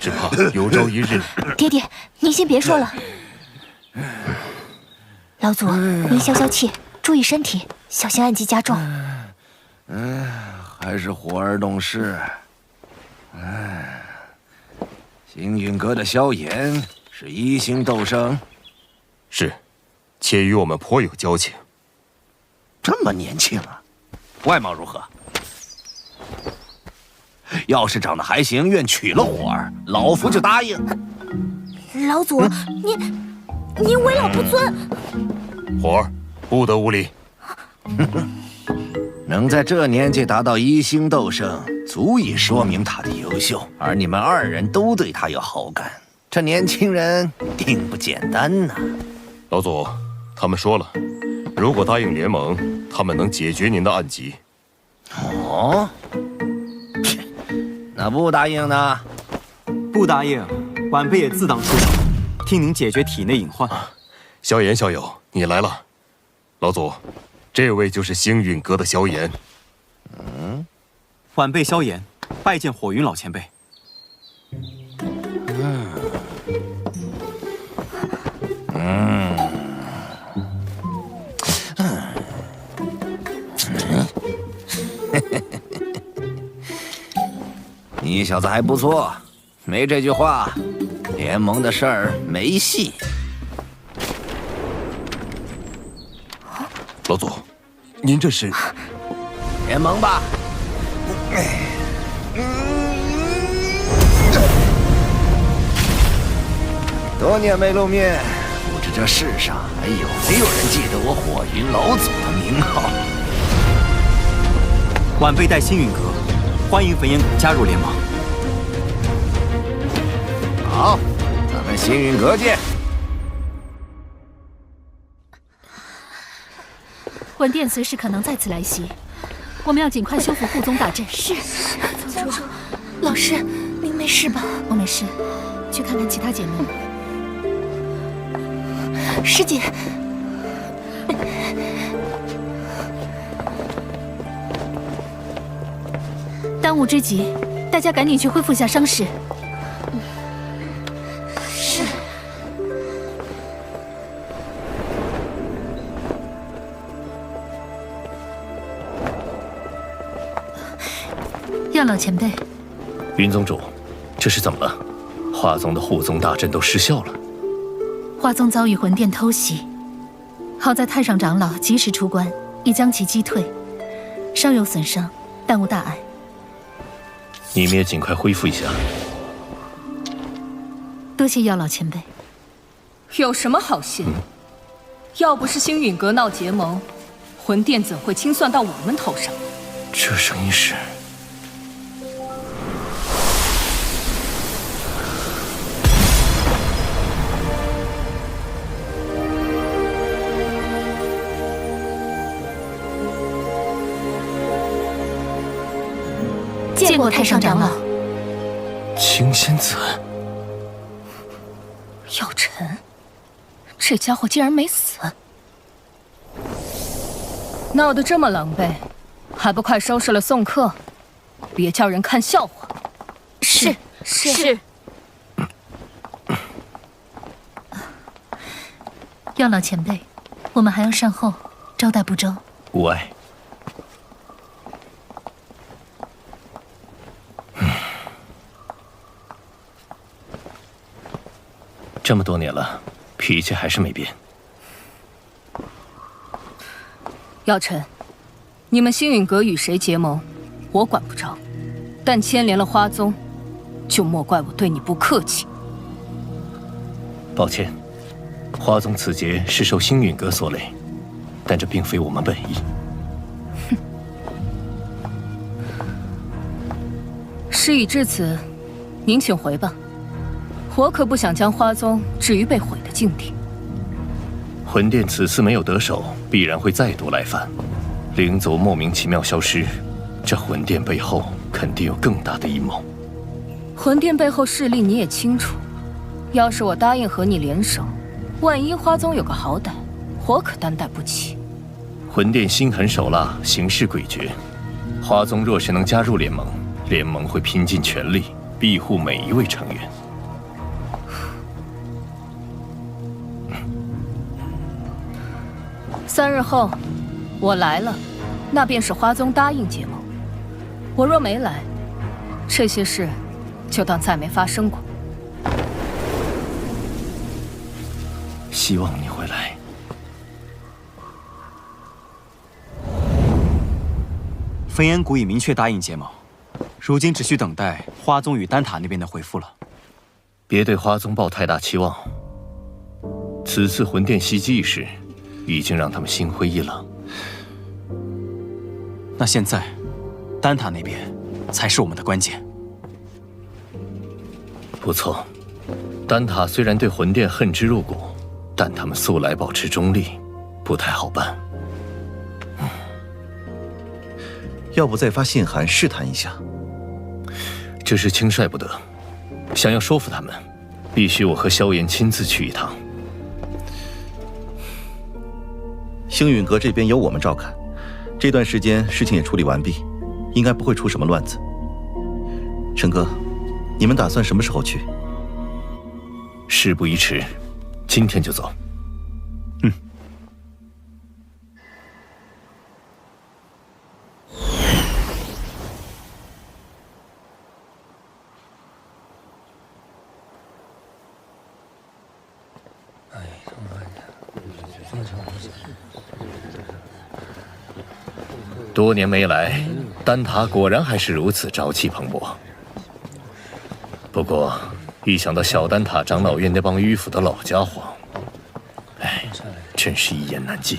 只怕有朝一日……爹爹，您先别说了。老祖，您消消气，注意身体，小心暗疾加重。还是火儿懂事。星陨阁的萧炎是1星斗圣，是，且与我们颇有交情。这么年轻啊，外貌如何？要是长得还行，愿娶了火儿，老夫就答应。老祖，您为老不尊。火儿，不得无礼。能在这年纪达到1星斗圣，足以说明他的优秀。而你们2人都对他有好感，这年轻人定不简单呐。老祖，他们说了，如果答应联盟，他们能解决您的暗疾。哦，那不答应呢？不答应，晚辈也自当出手，替您解决体内隐患。萧炎小友，你来了，老祖，这位就是星陨阁的萧炎。晚辈萧炎，拜见火云老前辈。你小子还不错，没这句话，联盟的事儿没戏。老祖，您这是联盟吧？多年没露面，不知这世上还有没有人记得我火云老祖的名号？晚辈代星陨阁欢迎焚炎谷加入联盟。好，咱们星陨阁见。魂殿随时可能再次来袭，我们要尽快修复护宗大阵。是，宗主，老师，您没事吧？我没事，去看看其他姐妹。师姐，当务之急，大家赶紧去恢复下伤势。是。药老前辈，云宗主，这是怎么了？华宗的护宗大阵都失效了。华宗遭遇魂殿偷袭，好在太上长老及时出关，已将其击退，稍有损伤，但无大碍。你们也尽快恢复一下。多谢药老前辈。有什么好谢？要不是星陨阁闹结盟，魂殿怎会清算到我们头上？这声音是……见过太上长老。青仙子，药尘，这家伙竟然没死，闹得这么狼狈，还不快收拾了送客，别叫人看笑话。是。药老前辈，我们还要善后，招待不周。无碍。这么多年了，脾气还是没变。药尘，你们星陨阁与谁结盟，我管不着，但牵连了花宗，就莫怪我对你不客气。抱歉，花宗此劫是受星陨阁所累，但这并非我们本意。事已至此，您请回吧。我可不想将花宗置于被毁的境地。魂殿此次没有得手，必然会再度来犯。灵族莫名其妙消失，这魂殿背后肯定有更大的阴谋。魂殿背后势力你也清楚，要是我答应和你联手，万一花宗有个好歹，我可担待不起。魂殿心狠手辣，行事诡谲。花宗若是能加入联盟，联盟会拼尽全力庇护每一位成员。3日后，我来了，那便是花宗答应结盟。我若没来，这些事就当再没发生过。希望你会来。焚炎谷已明确答应结盟，如今只需等待花宗与丹塔那边的回复了。别对花宗抱太大期望。此次魂殿袭击一事，已经让他们心灰意冷。那现在，丹塔那边才是我们的关键。不错，丹塔虽然对魂殿恨之入骨，但他们素来保持中立，不太好办。要不再发信函试探一下？这事轻率不得，想要说服他们，必须我和萧炎亲自去一趟。星陨阁这边由我们照看，这段时间事情也处理完毕，应该不会出什么乱子。陈哥，你们打算什么时候去？事不宜迟，今天就走。多年没来，丹塔果然还是如此朝气蓬勃。不过，一想到小丹塔长老院那帮迂腐的老家伙，真是一言难尽。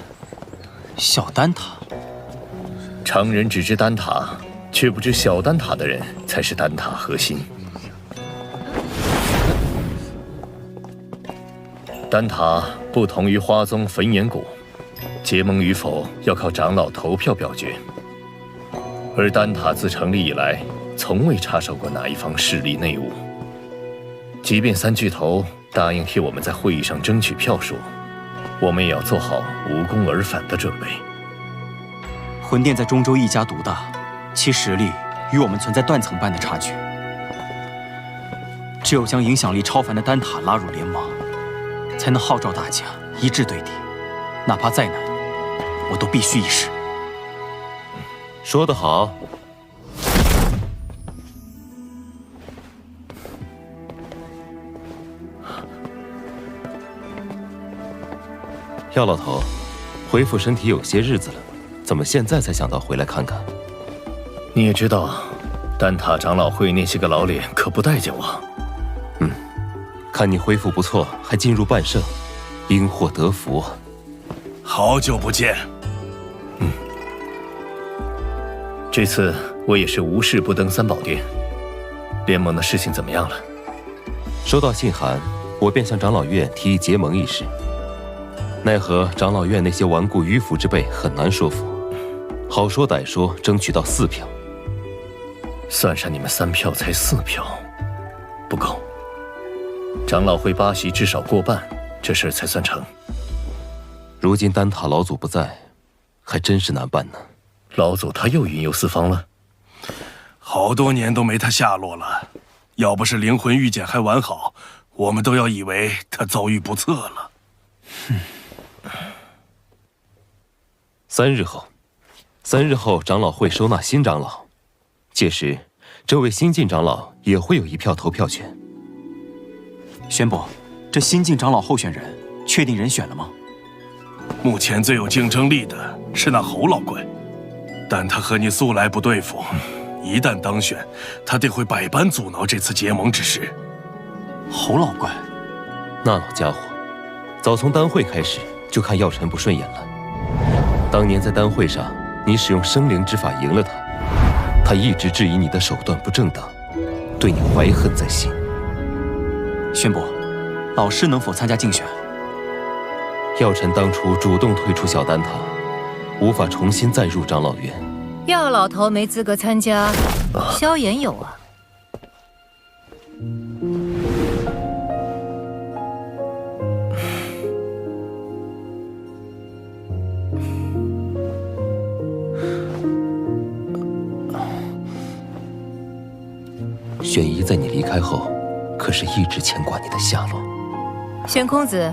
小丹塔，常人只知丹塔，却不知小丹塔的人才是丹塔核心。丹塔不同于花宗焚炎谷，结盟与否要靠长老投票表决，而丹塔自成立以来，从未插手过哪一方势力内务。即便三巨头答应替我们在会议上争取票数，我们也要做好无功而返的准备。魂殿在中州一家独大，其实力与我们存在断层般的差距。只有将影响力超凡的丹塔拉入联盟，才能号召大家一致对敌，哪怕再难，我都必须一试。说得好。药老头，恢复身体有些日子了，怎么现在才想到回来看看？你也知道，丹塔长老会那些个老脸可不待见我。看你恢复不错，还进入半圣，因祸得福。好久不见。这次我也是无事不登三宝殿。联盟的事情怎么样了？收到信函，我便向长老院提议结盟一事。奈何长老院那些顽固迂腐之辈很难说服，好说歹说，争取到4票。算上你们3票，才4票，不够。长老会8席至少过半，这事才算成。如今丹塔老祖不在，还真是难办呢。老祖他又云游四方了，好多年都没他下落了。要不是灵魂玉简还完好，我们都要以为他遭遇不测了。3日后，长老会收纳新长老，届时这位新晋长老也会有1票投票权。宣布，这新晋长老候选人确定人选了吗？目前最有竞争力的是那侯老怪，但他和你素来不对付，一旦当选，他定会百般阻挠这次结盟之事。侯老怪，那老家伙，早从丹会开始就看药尘不顺眼了。当年在丹会上，你使用生灵之法赢了他，他一直质疑你的手段不正当，对你怀恨在心。宣布，老师能否参加竞选？药尘当初主动退出小丹塔，无法重新再入长老院。药老头没资格参加，萧炎有啊。玄仪在你离开后，可是一直牵挂你的下落。玄空子，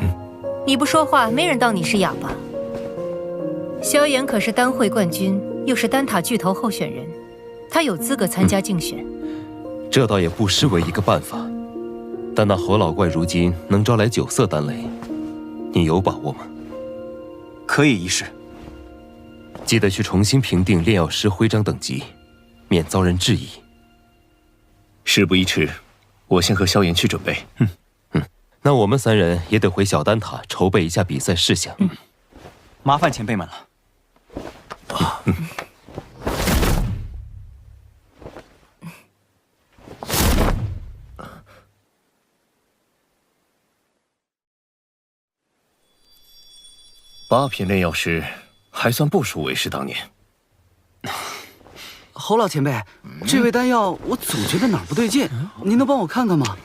你不说话，没人当你是哑巴。萧炎可是丹会冠军，又是丹塔巨头候选人，他有资格参加竞选。这倒也不失为一个办法，但那侯老怪如今能招来9色丹雷，你有把握吗？可以一试。记得去重新评定炼药师徽章等级，免遭人质疑。事不宜迟，我先和萧炎去准备。那我们3人也得回小丹塔筹备一下比赛事项。麻烦前辈们了。8品炼药师还算不输为师当年。侯老前辈，这味丹药我总觉得哪儿不对劲，您能帮我看看吗？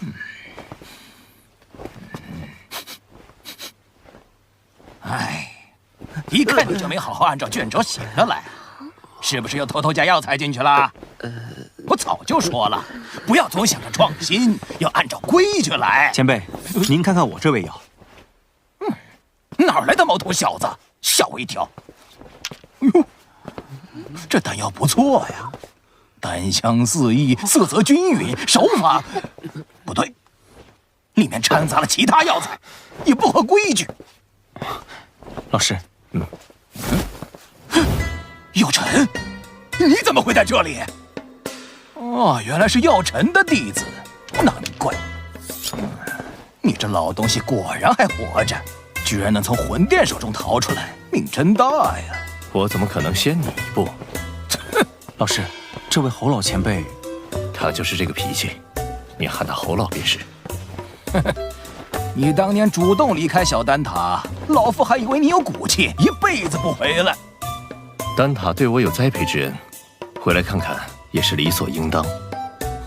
一看你就没好好按照卷轴写的来，是不是又偷偷加药材进去了？我早就说了，不要总想着创新，要按照规矩来。前辈，您看看我这味药。哪来的毛头小子？吓我一跳！哟，这丹药不错呀，丹香四溢，色泽均匀，手法不对，里面掺杂了其他药材，也不合规矩。老师，药尘，你怎么会在这里？哦，原来是药尘的弟子，难怪。你这老东西果然还活着。居然能从魂殿手中逃出来，命真大呀！我怎么可能先你一步？老师，这位侯老前辈，他就是这个脾气，你喊他侯老便是。你当年主动离开小丹塔，老夫还以为你有骨气，一辈子不回来。丹塔对我有栽培之恩，回来看看也是理所应当。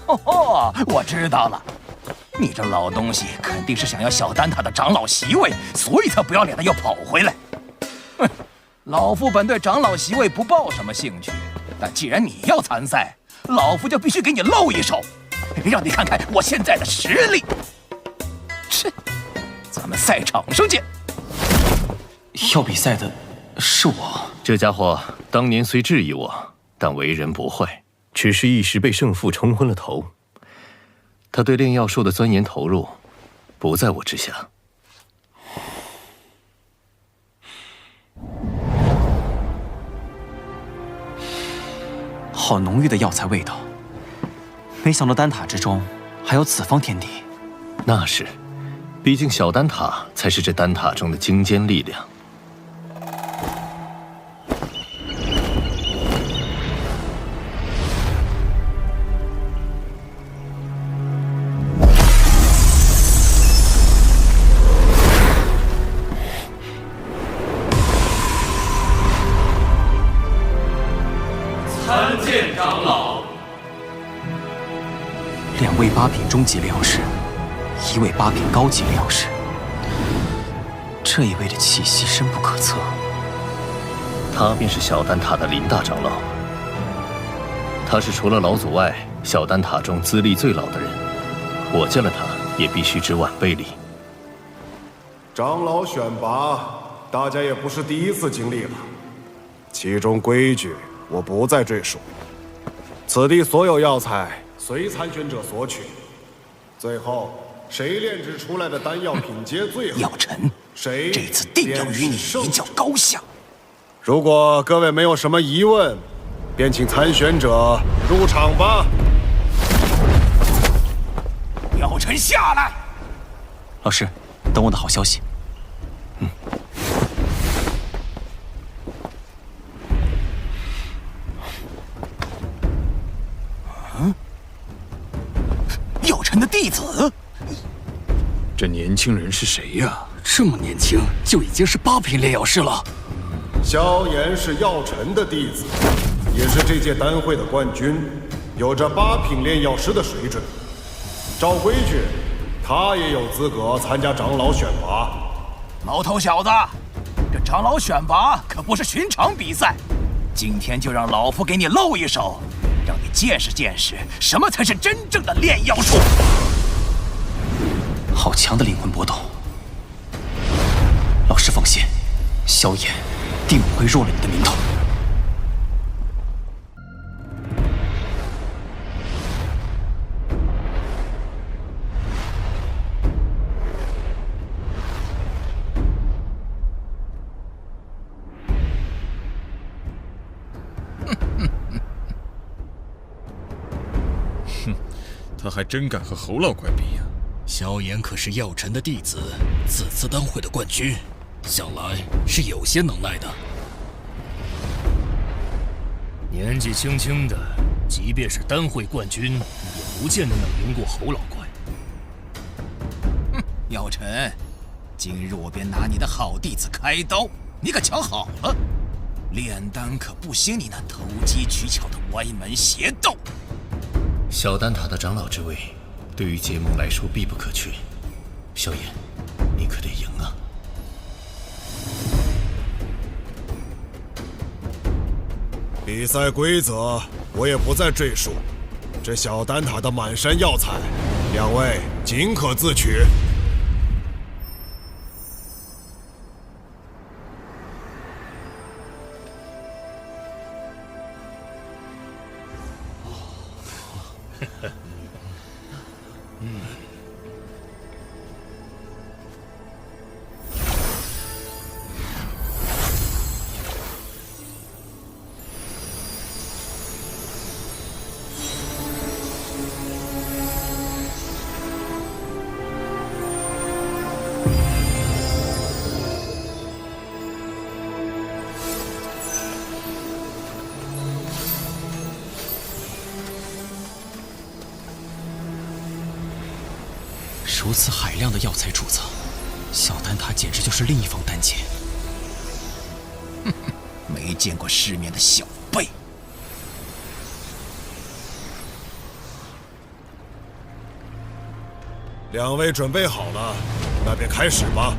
哦，我知道了。你这老东西肯定是想要小丹塔的长老席位，所以才不要脸的又跑回来。哼，老夫本对长老席位不抱什么兴趣，但既然你要参赛，老夫就必须给你露一手，让你看看我现在的实力。切，咱们赛场上见。要比赛的是我。这家伙当年虽质疑我，但为人不坏，只是一时被胜负冲昏了头。他对炼药术的钻研投入，不在我之下。好浓郁的药材味道，没想到丹塔之中还有此方天地。那是，毕竟小丹塔才是这丹塔中的精尖力量。参见长老。2位8品中级炼药师，1位8品高级炼药师。这一位的气息深不可测。他便是小丹塔的林大长老。他是除了老祖外，小丹塔中资历最老的人。我见了他，也必须知晚辈礼。长老选拔，大家也不是第一次经历了，其中规矩我不再赘述。此地所有药材随参选者索取，最后谁炼制出来的丹药品阶最好，药尘，谁这次定要与你一较高下。如果各位没有什么疑问，便请参选者入场吧。药尘下来。老师，等我的好消息。药尘的弟子，这年轻人是谁呀？这么年轻就已经是8品炼药师了。萧炎是药尘的弟子，也是这届丹会的冠军，有着8品炼药师的水准。照规矩，他也有资格参加长老选拔。毛头小子，这长老选拔可不是寻常比赛，今天就让老夫给你露一手，让你见识见识什么才是真正的炼药术。好强的灵魂波动！老师放心，萧炎定不会弱了你的名头。他还真敢和侯老怪比呀！萧炎可是药尘的弟子，此次丹会的冠军，想来是有些能耐的。年纪轻轻的，即便是丹会冠军，也不见得能赢过侯老怪。哼，药尘，今日我便拿你的好弟子开刀，你可瞧好了，炼丹可不兴你那投机取巧的歪门邪道。小丹塔的长老之位，对于结盟来说必不可缺。萧炎，你可得赢啊！比赛规则我也不再赘述。这小丹塔的满山药材，两位尽可自取。如此海量的药材贮藏，小丹塔简直就是另一方丹界。哼哼，没见过世面的小辈。两位准备好了，那便开始吧。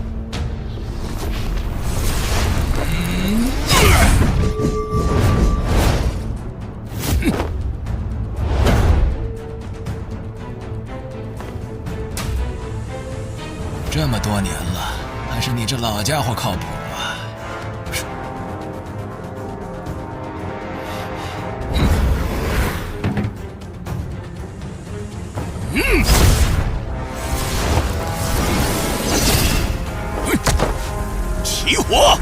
这么多年了，还是你这老家伙靠谱啊！起火！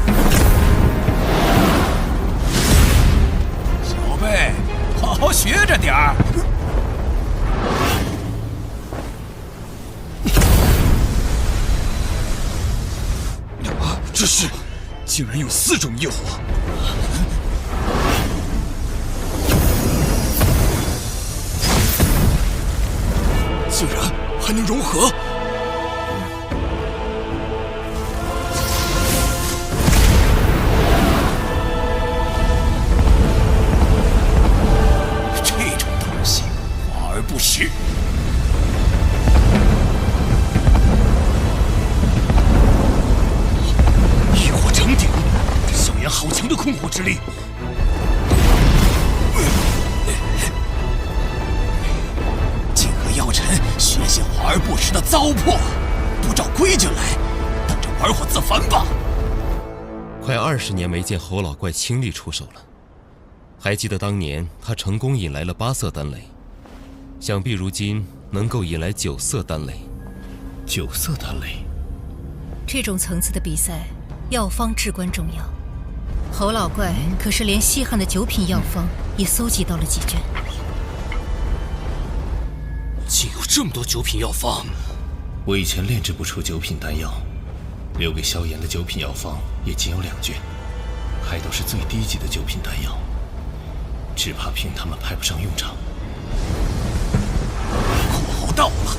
小辈，好好学着点儿。这是，竟然有4种业火！竟然还能融合！这种东西，华而不实。好强的控火之力！竟和药尘学些华而不实的糟粕，不照规矩来，等着玩火自焚吧！快20年没见侯老怪亲力出手了。还记得当年他成功引来了8色丹雷，想必如今能够引来9色丹雷。9色丹雷，这种层次的比赛，药方至关重要。侯老怪可是连稀罕的9品药方也搜集到了几卷。竟有这么多9品药方！我以前炼制不出9品丹药，留给萧炎的9品药方也仅有2卷，还都是最低级的9品丹药，只怕凭他们派不上用场。火候到了！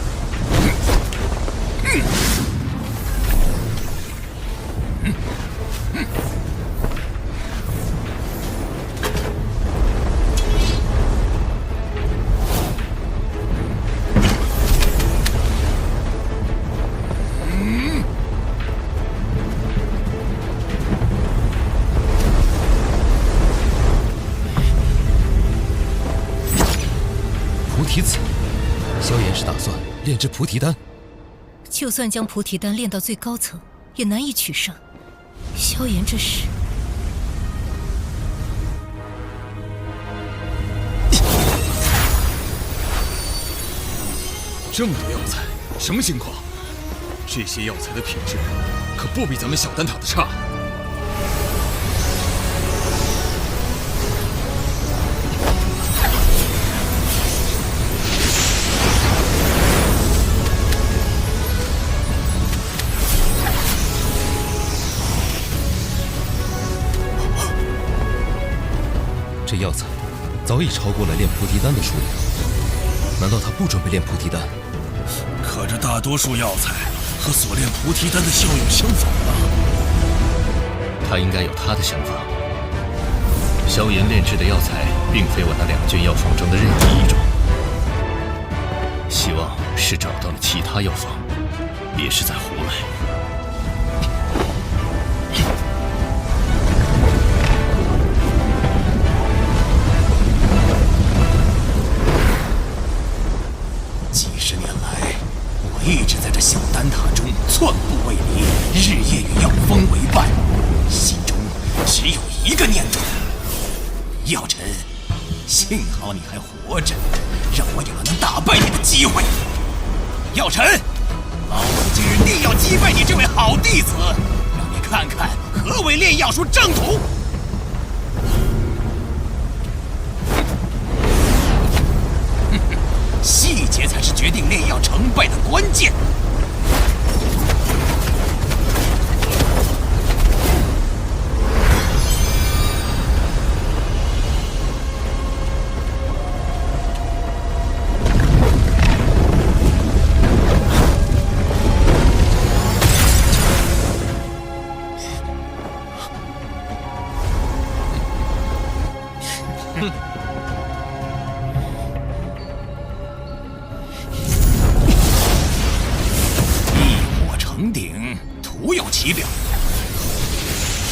菩提子，萧炎是打算炼制菩提丹。就算将菩提丹炼到最高层，也难以取胜。萧炎这是……这么多药材，什么情况？这些药材的品质可不比咱们小丹塔的差。这药材早已超过了炼菩提丹的数量，难道他不准备炼菩提丹？可这大多数药材和所炼菩提丹的效用相仿啊！他应该有他的想法。萧炎炼制的药材，并非我那2卷药方中的任意一种。希望是找到了其他药方，别是在胡来。30年来，我一直在这小丹塔中寸步未离，日夜与药风为伴，心中只有一个念头：药尘，幸好你还活着，让我有了能打败你的机会。药尘，老子今日定要击败你这位好弟子，让你看看何为炼药术正途。细节才是决定炼药成败的关键。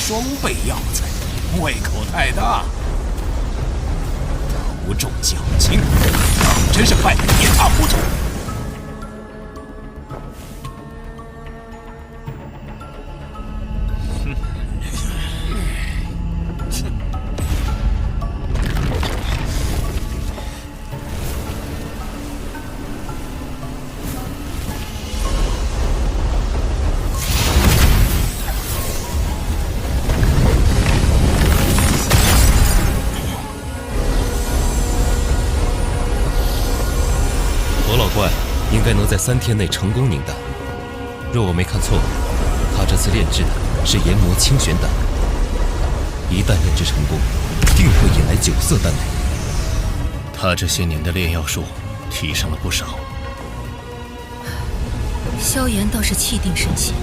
双倍药材，胃口太大，头重脚轻，真是败得一塌糊涂。应该能在3天内成功凝丹。若我没看错，他这次炼制的是研磨清玄丹，一旦炼制成功，定会引来9色丹雷。他这些年的炼药术提升了不少。萧炎倒是气定神闲，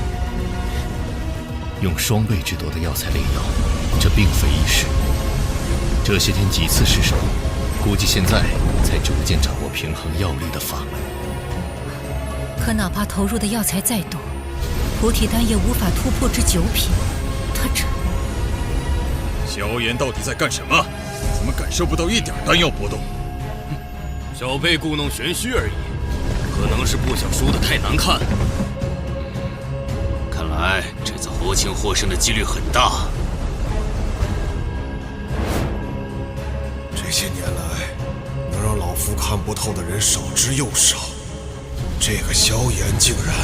用双倍之多的药材炼药，这并非易事。这些天几次失手，估计现在才逐渐掌握平衡药力的法门。可哪怕投入的药材再多，菩提丹也无法突破至9品。他这……萧炎到底在干什么？怎么感受不到一点丹药波动？小辈故弄玄虚而已，可能是不想输得太难看。看来这次或轻或胜的几率很大。这些年来，能让老夫看不透的人少之又少。这个萧炎竟然……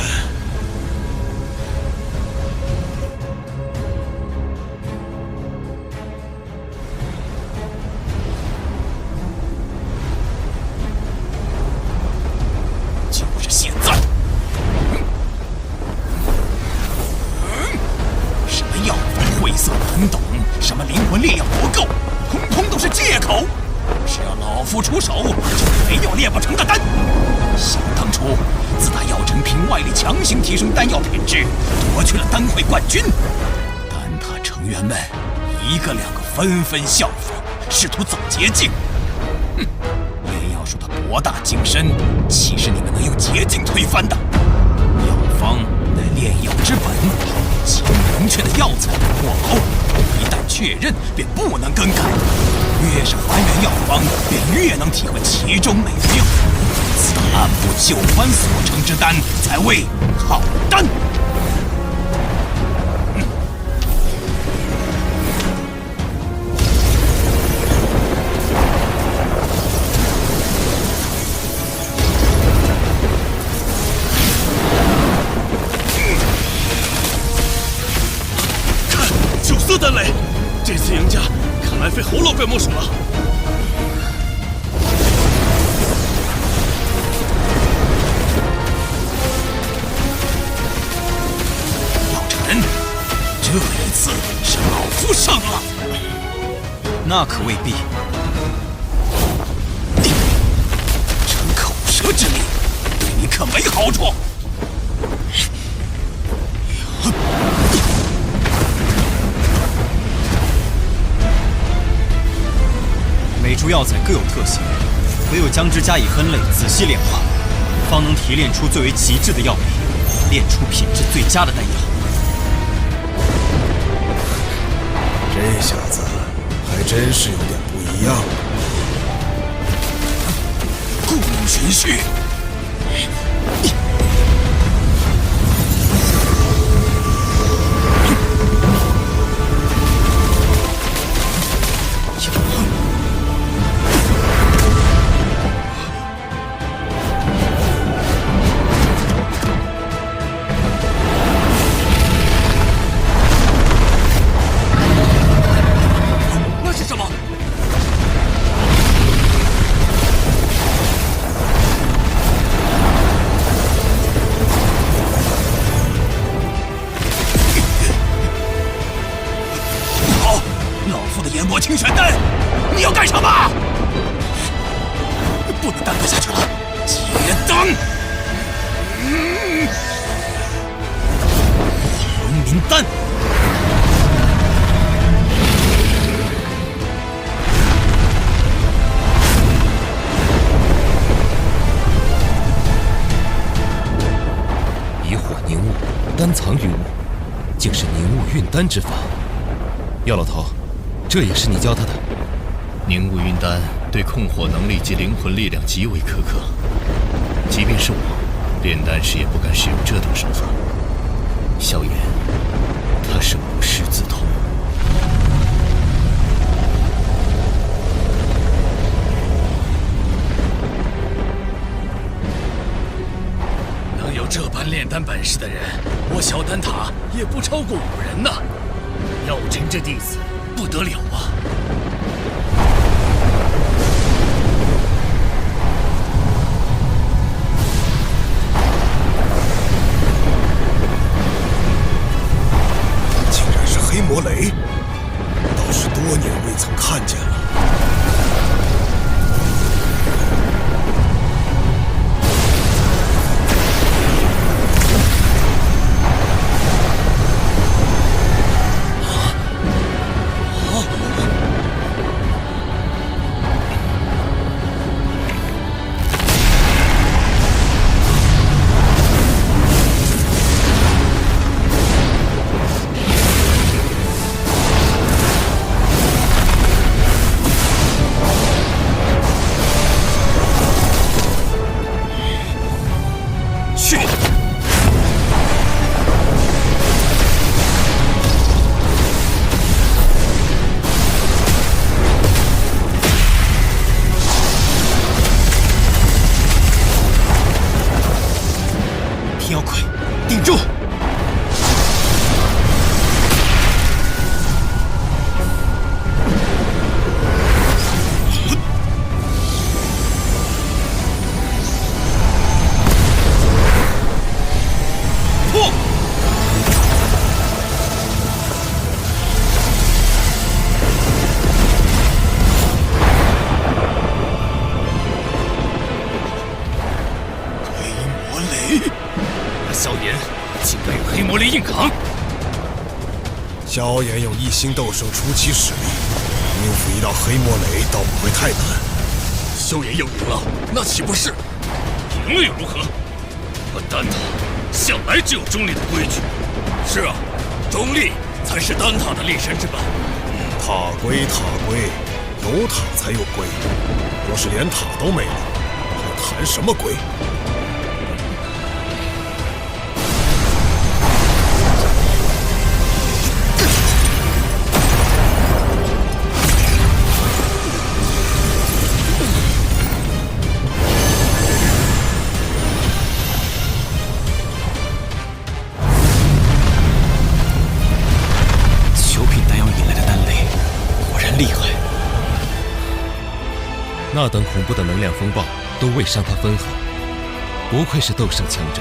就是现在！什么药方晦涩难懂，什么灵魂炼药不够，通通都是借口。只要老夫出手，就没有炼不成的丹。想当初，自打药尘凭外力强行提升丹药品质，夺去了丹会冠军，丹塔成员们一个两个纷纷效仿，试图走捷径。炼药术的博大精深，岂是你们能用捷径推翻的？药方乃炼药之本，其明确的药材破口，一旦确认便不能更改。越是还原药方，便越能体会其中美妙。此按部就班所成之丹，才为好丹。看，9色丹雷，这次赢家看来非侯老怪莫属了。这一次是老夫胜了，那可未必。逞口舌之力，对你可没好处。每株药材各有特性，唯有将之加以分类，仔细炼化，方能提炼出最为极致的药品，炼出品质最佳的丹药。这小子还真是有点不一样。故弄玄虚，清玄丹，你要干什么？不能耽搁下去了，结丹！龙明丹。以火凝物，丹藏于物，竟是凝物运丹之法。药老头。 这也是你教他的。凝物运丹对控火能力及灵魂力量极为苛刻，即便是我，炼丹时也不敢使用这等手法。萧炎，他是无师自通。能有这般炼丹本事的人，我小丹塔也不超过5人呐。药尘这弟子。 不得了啊！竟然是黑魔雷，倒是多年未曾看见了。 萧炎有1星斗圣初期实力，应付一道黑魔雷倒不会太难。萧炎又赢了，那岂不是？赢了又如何？我丹塔向来只有中立的规矩。是啊，中立才是丹塔的立身之本。塔归塔归，有塔才有归。若是连塔都没了，还谈什么归？ 那等恐怖的能量风暴都未伤他分毫，不愧是斗圣强者。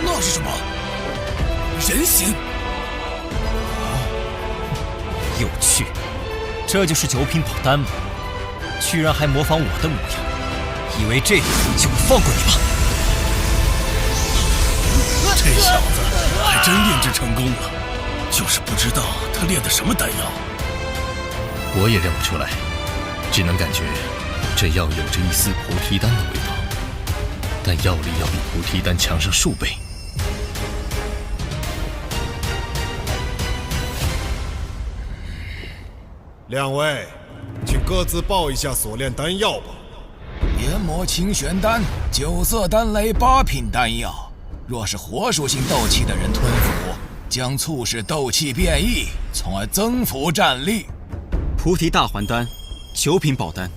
那是什么？人形？有趣，这就是9品宝丹吗？居然还模仿我的模样，以为这样就会放过你吗？ 这小子还真炼制成功了，就是不知道他炼的什么丹药。我也认不出来，只能感觉这药有着一丝菩提丹的味道，但药力要比菩提丹强上数倍。两位，请各自报一下所炼丹药吧。研磨清玄丹、九色丹雷8品丹药，若是火属性斗气的人吞服，将促使斗气变异，从而增幅战力。菩提大还丹9品宝丹，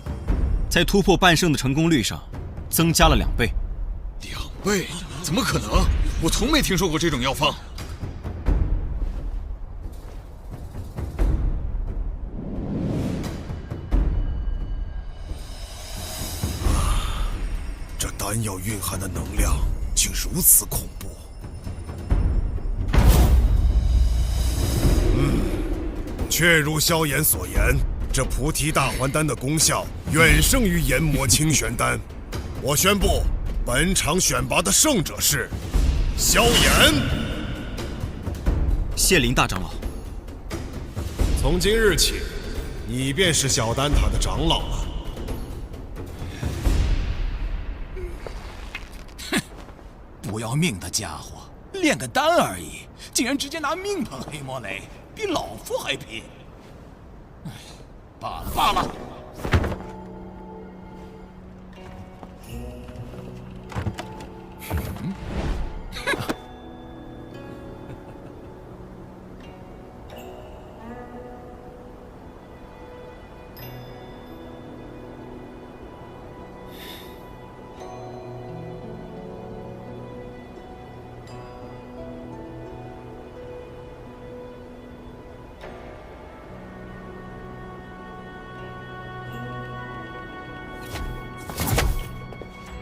在突破半圣的成功率上增加了2倍。2倍？怎么可能？我从没听说过这种药方。这丹药蕴含的能量竟如此恐怖。确如萧炎所言，这菩提大还丹的功效远胜于研磨清玄丹。我宣布，本场选拔的胜者是萧炎。谢林大长老。从今日起，你便是小丹塔的长老了。不要命的家伙，炼个丹而已，竟然直接拿命碰黑魔雷，比老夫还拼。罢了罢了。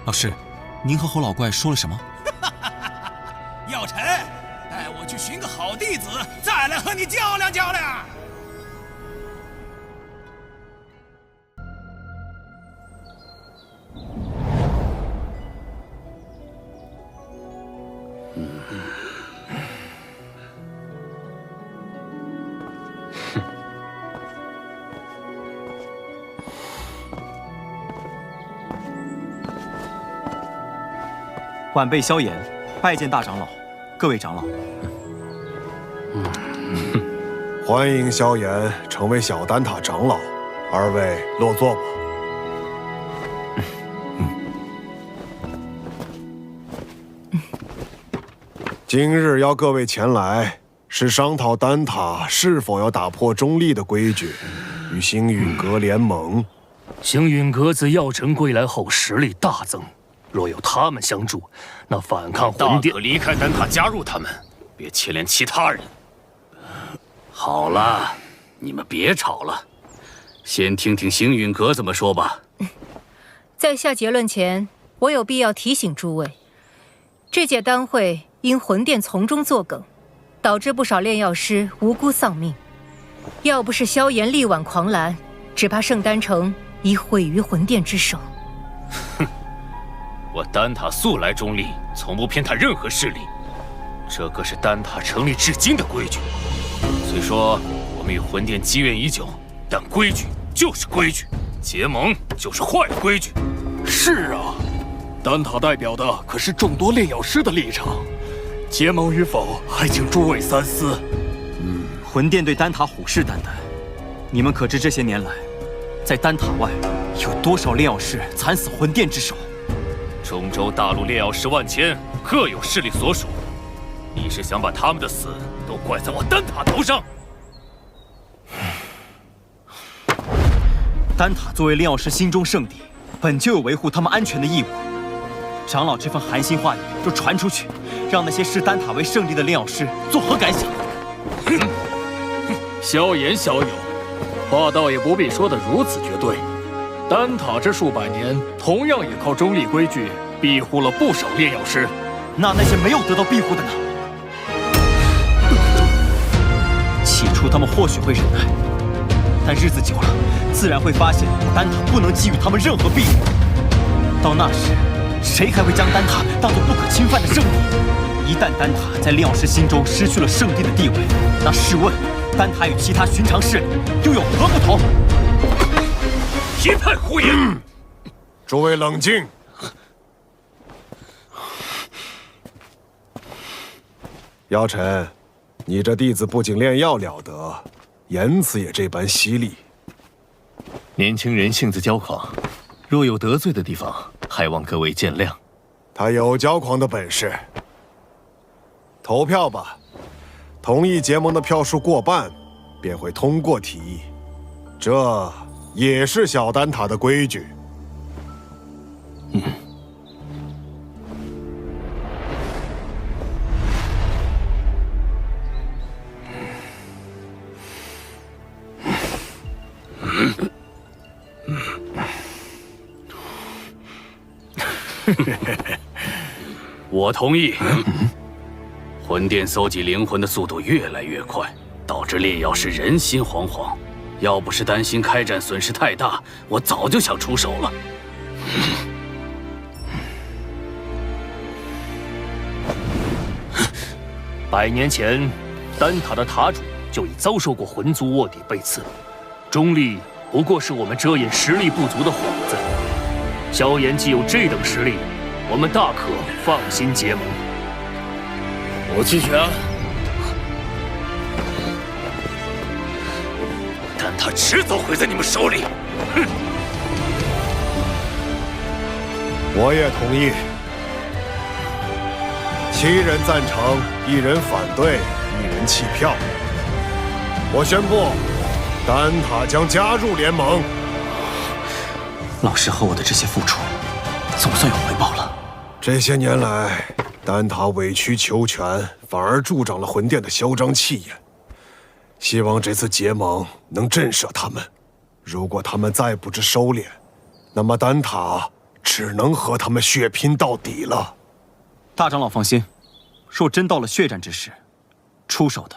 老师，您和侯老怪说了什么？药尘，带我去寻个好弟子，再来和你较量较量。晚辈萧炎，拜见大长老，各位长老。欢迎萧炎成为小丹塔长老，二位落座吧。今日邀各位前来，是商讨丹塔是否要打破中立的规矩，与星陨阁联盟。星陨阁自药尘归来后实力大增。若有他们相助，那反抗魂殿大可离开丹塔，加入他们，别牵连其他人。好了，你们别吵了，先听听星陨阁怎么说吧。在下结论前，我有必要提醒诸位，这届丹会因魂殿从中作梗，导致不少炼药师无辜丧命。要不是萧炎力挽狂澜，只怕圣丹城已毁于魂殿之手。哼。我丹塔素来中立，从不偏袒任何势力，这可是丹塔成立至今的规矩。虽说我们与魂殿积怨已久，但规矩就是规矩，结盟就是坏规矩。是啊，丹塔代表的可是众多炼药师的立场，结盟与否还请诸位三思。魂殿对丹塔虎视眈眈，你们可知这些年来，在丹塔外有多少炼药师惨死魂殿之手？中州大陆炼药师万千，各有势力所属。你是想把他们的死都怪在我丹塔头上？丹塔作为炼药师心中圣地，本就有维护他们安全的义务。长老这番寒心话语若传出去，让那些视丹塔为圣地的炼药师作何感想？萧炎小友，话倒也不必说得如此绝对。丹塔这数百年，同样也靠中立规矩庇护了不少炼药师。那些没有得到庇护的呢？起初他们或许会忍耐，但日子久了，自然会发现丹塔不能给予他们任何庇护。到那时，谁还会将丹塔当作不可侵犯的圣地？一旦丹塔在炼药师心中失去了圣地的地位，那试问，丹塔与其他寻常势力又有何不同？一派胡言！诸位冷静。姚晨，你这弟子不仅炼药了得，言辞也这般犀利，年轻人性子骄狂，若有得罪的地方，还望各位见谅。他有骄狂的本事。投票吧，同意结盟的票数过半，便会通过提议。这也是小丹塔的规矩。我同意。魂殿搜集灵魂的速度越来越快，导致炼药师人心惶惶。要不是担心开战损失太大，我早就想出手了。100年前，丹塔的塔主就已遭受过魂族卧底被刺，中立不过是我们遮掩实力不足的幌子。萧炎既有这等实力，我们大可放心结盟。我弃权。但他迟早毁在你们手里。哼！我也同意。7人赞成，1人反对，1人弃票。我宣布，丹塔将加入联盟。老师和我的这些付出，总算有回报了。这些年来，丹塔委曲求全，反而助长了魂殿的嚣张气焰。希望这次结盟能震慑他们。如果他们再不知收敛，那么丹塔只能和他们血拼到底了。大长老放心，若真到了血战之时，出手的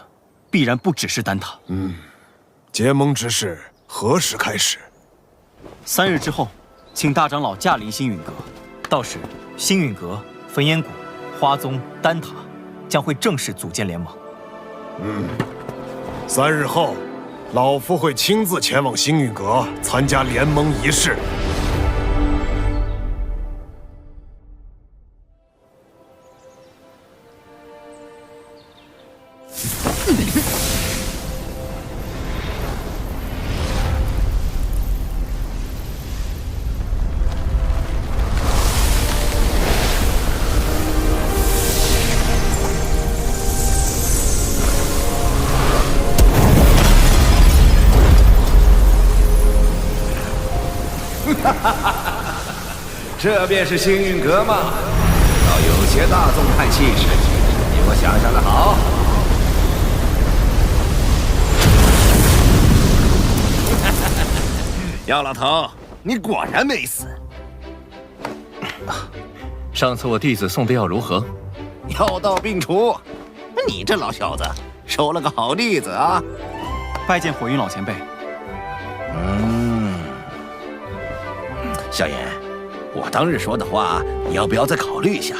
必然不只是丹塔。结盟之事何时开始？3日之后，请大长老驾临星陨阁，到时星陨阁、焚烟谷、花宗、丹塔将会正式组建联盟。3日后，老夫会亲自前往星陨阁参加联盟仪式。这便是星陨阁吗？倒有些大宗派气势，比我想象的好。药老头，你果然没死。上次我弟子送的药如何？药到病除。你这老小子收了个好弟子啊！拜见火云老前辈。萧炎，我当日说的话，你要不要再考虑一下？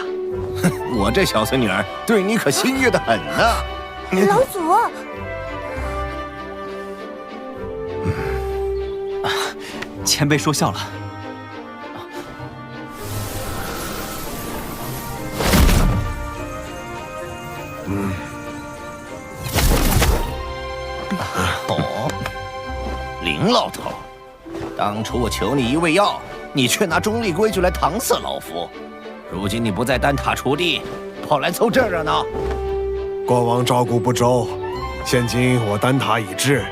我这小孙女儿对你可心悦得很呢。老祖，前辈说笑了。林老头，当初我求你一味药，你却拿中立规矩来搪塞老夫。如今你不在丹塔锄地，跑来凑这热闹。过往照顾不周，现今我丹塔已至，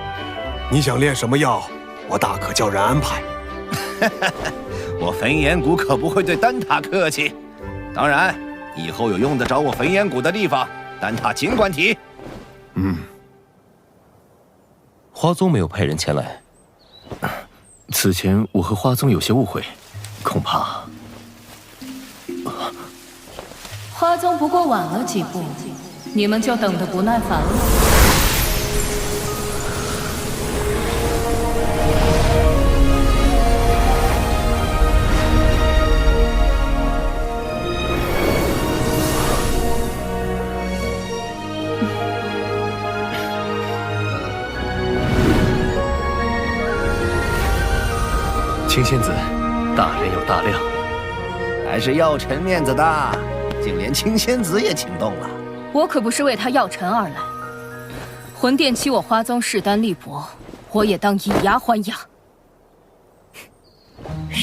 你想炼什么药，我大可叫人安排。我焚炎谷可不会对丹塔客气。当然，以后有用得着我焚炎谷的地方，丹塔尽管提。花宗没有派人前来。此前我和花宗有些误会，恐怕花宗不过晚了几步，你们就等得不耐烦了。青仙子，大人有大量，还是药尘面子大，竟连青仙子也请动了。我可不是为他药尘而来，魂殿欺我花宗势单力薄，我也当以牙还牙。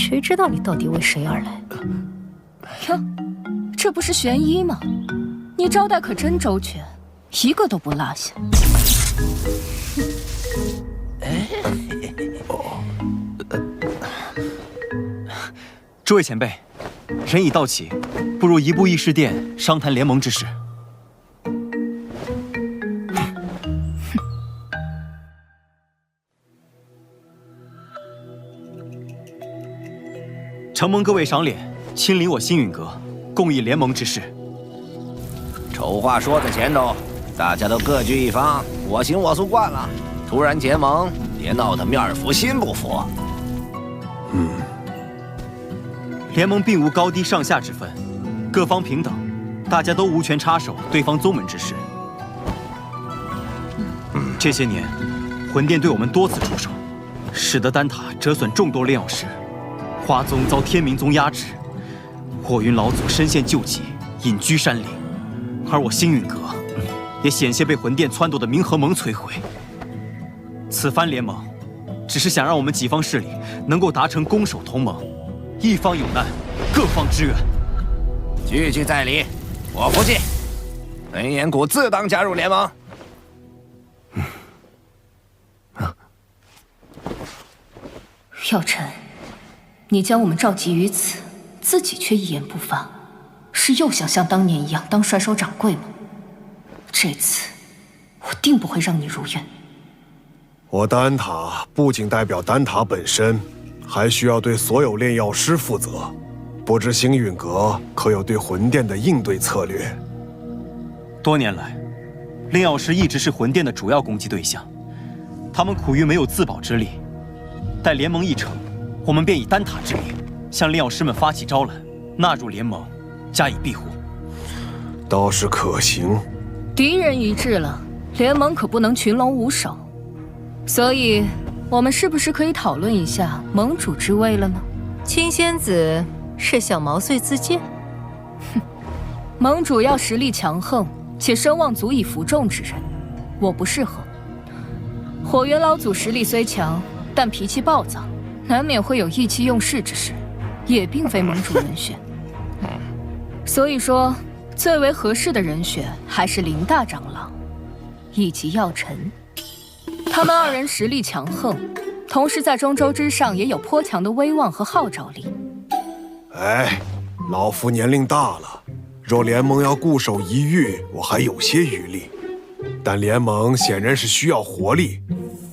谁知道你到底为谁而来？哟，这不是玄一吗？你招待可真周全，一个都不落下。诸位前辈，人已到齐，不如移步议事殿商谈联盟之事。承蒙各位赏脸，亲临我星陨阁，共议联盟之事。丑话说在前头，大家都各据一方，我行我素惯了，突然结盟，别闹得面服心不服。联盟并无高低上下之分，各方平等，大家都无权插手对方宗门之事。这些年，魂殿对我们多次出手，使得丹塔折损众多炼药师，花宗遭天明宗压制，火云老祖身陷旧疾，隐居山林，而我星陨阁也险些被魂殿撺掇的冥河盟摧毁。此番联盟，只是想让我们几方势力能够达成攻守同盟。一方有难，各方支援。句句在理，我服气。文彦谷自当加入联盟。药尘，你将我们召集于此，自己却一言不发，是又想像当年一样当帅首掌柜吗？这次，我定不会让你如愿。我丹塔不仅代表丹塔本身，还需要对所有炼药师负责。不知星陨阁可有对魂殿的应对策略？多年来，炼药师一直是魂殿的主要攻击对象，他们苦于没有自保之力。待联盟一成，我们便以丹塔之力，向炼药师们发起招揽，纳入联盟，加以庇护。倒是可行。敌人一致了，联盟可不能群龙无首。所以，我们是不是可以讨论一下盟主之位了呢？青仙子是想毛遂自荐？哼，盟主要实力强横且声望足以服众之人，我不适合。火元老祖实力虽强，但脾气暴躁，难免会有意气用事之事，也并非盟主人选。所以说，最为合适的人选还是林大长老以及药尘。他们二人实力强横，同时在中州之上也有颇强的威望和号召力。哎，老夫年龄大了，若联盟要固守一隅，我还有些余力。但联盟显然是需要活力，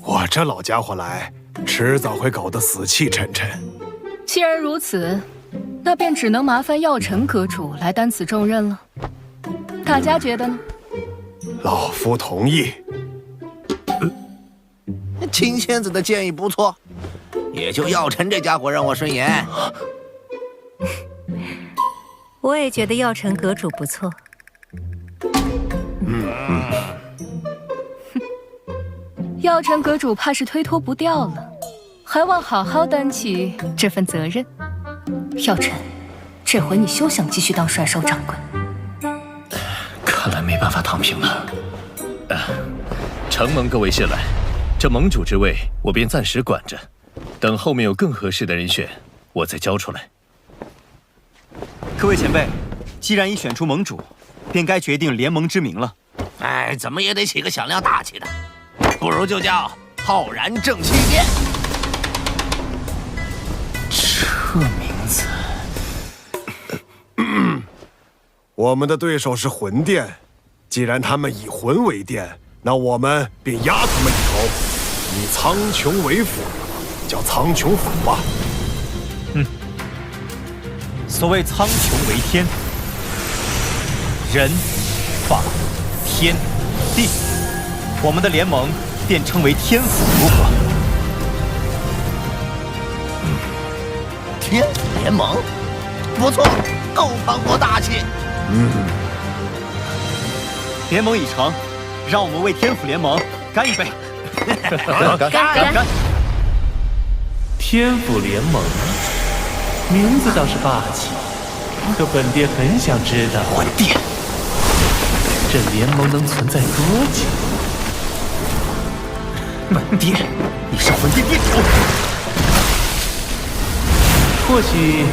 我这老家伙来，迟早会搞得死气沉沉。既然如此，那便只能麻烦药尘阁主来担此重任了。大家觉得呢？老夫同意。青仙子的建议不错，也就药尘这家伙让我顺眼。我也觉得药尘阁主不错。药尘阁主怕是推脱不掉了，还望好好担起这份责任。药尘，这回你休想继续当帅首掌柜。看来没办法躺平了。承蒙各位示来，这盟主之位我便暂时管着，等后面有更合适的人选，我再交出来。各位前辈，既然已选出盟主，便该决定联盟之名了。哎，怎么也得起个响亮大气的，不如就叫浩然正气殿。这名字，我们的对手是魂殿，既然他们以魂为殿，那我们便压他们一头，以苍穹为辅，叫苍穹府吧。所谓苍穹为天，人、法、天、地，我们的联盟便称为天府，如何？天府联盟，不错，够磅礴大气。联盟已成，让我们为天府联盟干一杯！干！天府联盟，名字倒是霸气，可本殿很想知道，魂殿这联盟能存在多久？本殿，你是魂殿殿主。或许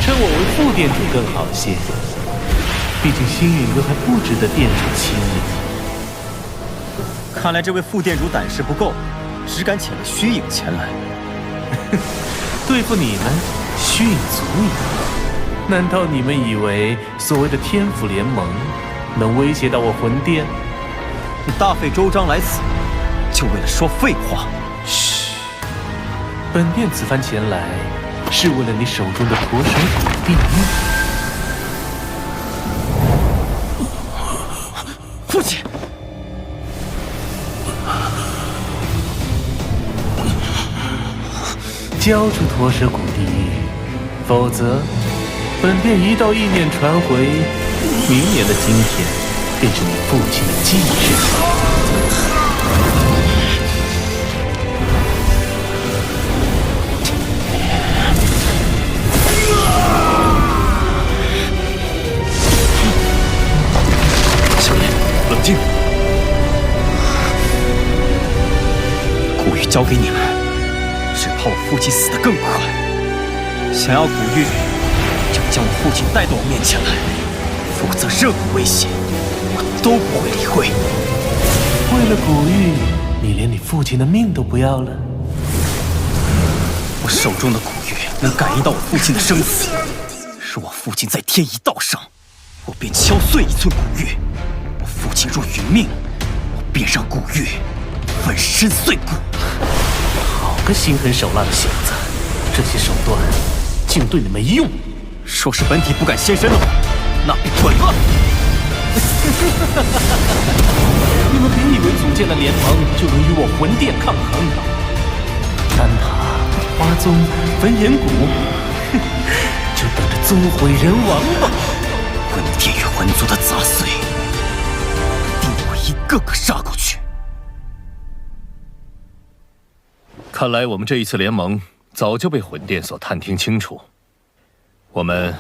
称我为副店主更好些，毕竟星陨阁还不值得店主亲临。看来这位副店主胆识不够，只敢遣了虚影前来。对付你们，虚影足矣。难道你们以为所谓的天府联盟能威胁到我魂殿？你大费周章来此，就为了说废话？嘘，本店此番前来，是为了你手中的驼神骨地狱。父亲。交出驼蛇谷地狱，否则本店一道意念传回，明年的今天便是你父亲的忌日。小莲，冷静。古玉交给你们。只怕我父亲死得更快。想要古玉，就将我父亲带到我面前来，否则任何威胁我都不会理会。为了古玉，你连你父亲的命都不要了？我手中的古玉能感应到我父亲的生死，若我父亲在天一道上，我便敲碎一寸古玉；我父亲若殒命，我便让古玉粉身碎骨。好个心狠手辣的小子，这些手段竟对你没用。若是本体不敢现身的话，那便滚吧！你们别以为组建了联盟就能与我魂殿抗衡。丹塔、花宗、焚炎谷，就等着宗毁人亡吧！魂殿与魂族的杂碎，定会一个个杀过去。看来我们这一次联盟早就被魂殿所探听清楚，我们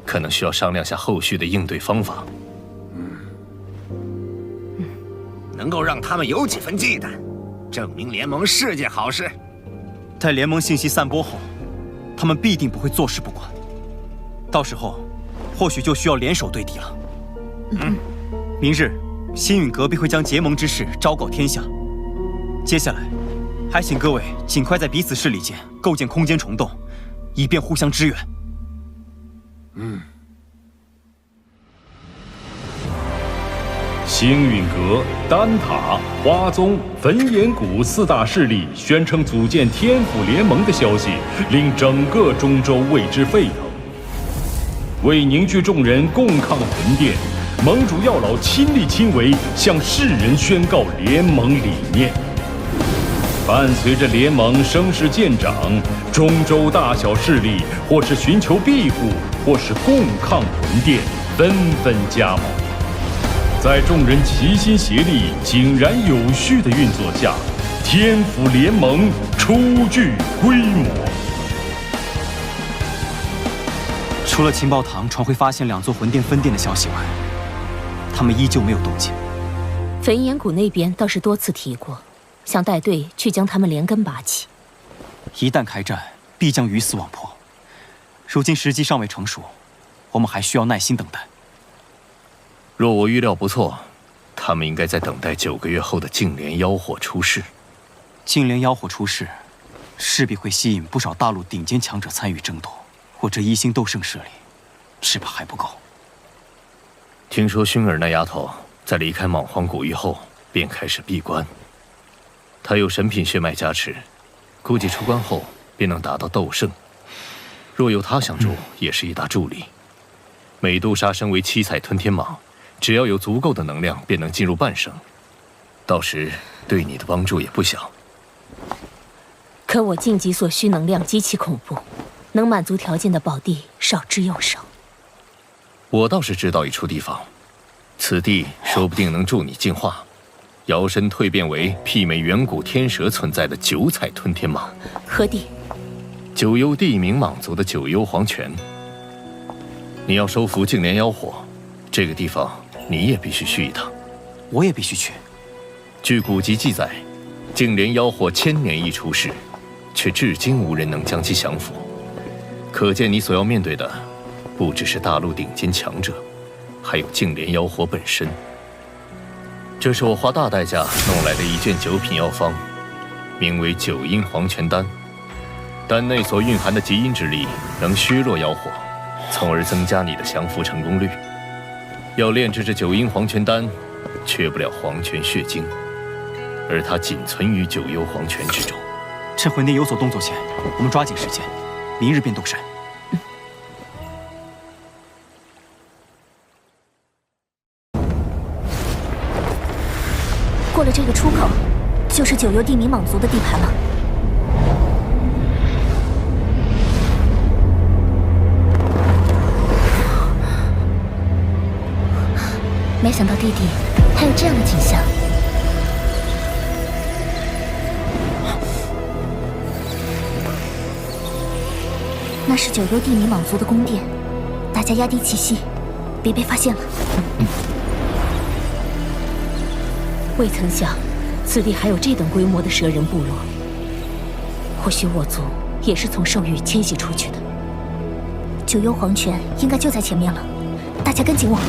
可能需要商量下后续的应对方法。能够让他们有几分忌惮，证明联盟是件好事。待联盟信息散播后，他们必定不会坐视不管。到时候，或许就需要联手对敌了。明日，星陨阁必会将结盟之事昭告天下。接下来，还请各位尽快在彼此势力间构建空间虫洞，以便互相支援。星陨阁、丹塔、花宗、焚炎谷四大势力宣称组建天府联盟的消息，令整个中州为之沸腾。为凝聚众人共抗魂殿，盟主药老亲力亲为向世人宣告联盟理念。伴随着联盟声势渐长，中州大小势力或是寻求庇护，或是共抗魂殿，纷纷加盟。在众人齐心协力、井然有序的运作下，天府联盟初具规模。除了情报堂传回发现2座魂殿分店的消息外，他们依旧没有动静。焚炎谷那边倒是多次提过，想带队去将他们连根拔起。一旦开战，必将鱼死网破。如今时机尚未成熟，我们还需要耐心等待。若我预料不错，他们应该在等待9个月后的净莲妖火出世。净莲妖火出世，势必会吸引不少大陆顶尖强者参与争夺。我这一星斗圣势力，只怕还不够。听说薰儿那丫头在离开莽荒古域后，便开始闭关。她有神品血脉加持，估计出关后便能达到斗圣。若有她相助，也是一大助力。美杜莎身为7彩吞天蟒，只要有足够的能量，便能进入半圣。到时对你的帮助也不小。可我晋级所需能量极其恐怖，能满足条件的宝地少之又少。我倒是知道一处地方，此地说不定能助你进化，摇身蜕变为媲美远古天蛇存在的9彩吞天蟒。何地？九幽地冥蟒族的九幽黄泉。你要收服净莲妖火，这个地方你也必须去一趟。我也必须去。据古籍记载，净莲妖火1000年一出世，却至今无人能将其降服。可见你所要面对的，不只是大陆顶尖强者，还有净莲妖火本身。这是我花大代价弄来的一卷9品药方，名为9阴黄泉丹。丹内所蕴含的极阴之力，能削弱妖火，从而增加你的降服成功率。要炼制这9阴黄泉丹，缺不了黄泉血晶，而它仅存于9幽黄泉之中。趁魂殿有所动作前，我们抓紧时间，明日便动身。过了这个出口，就是9幽地冥蟒族的地盘了。没想到地底还有这样的景象。那是9幽地冥蟒族的宫殿，大家压低气息，别被发现了。未曾想，此地还有这等规模的蛇人部落。或许我族也是从兽域迁徙出去的。9幽黄泉应该就在前面了，大家跟紧我。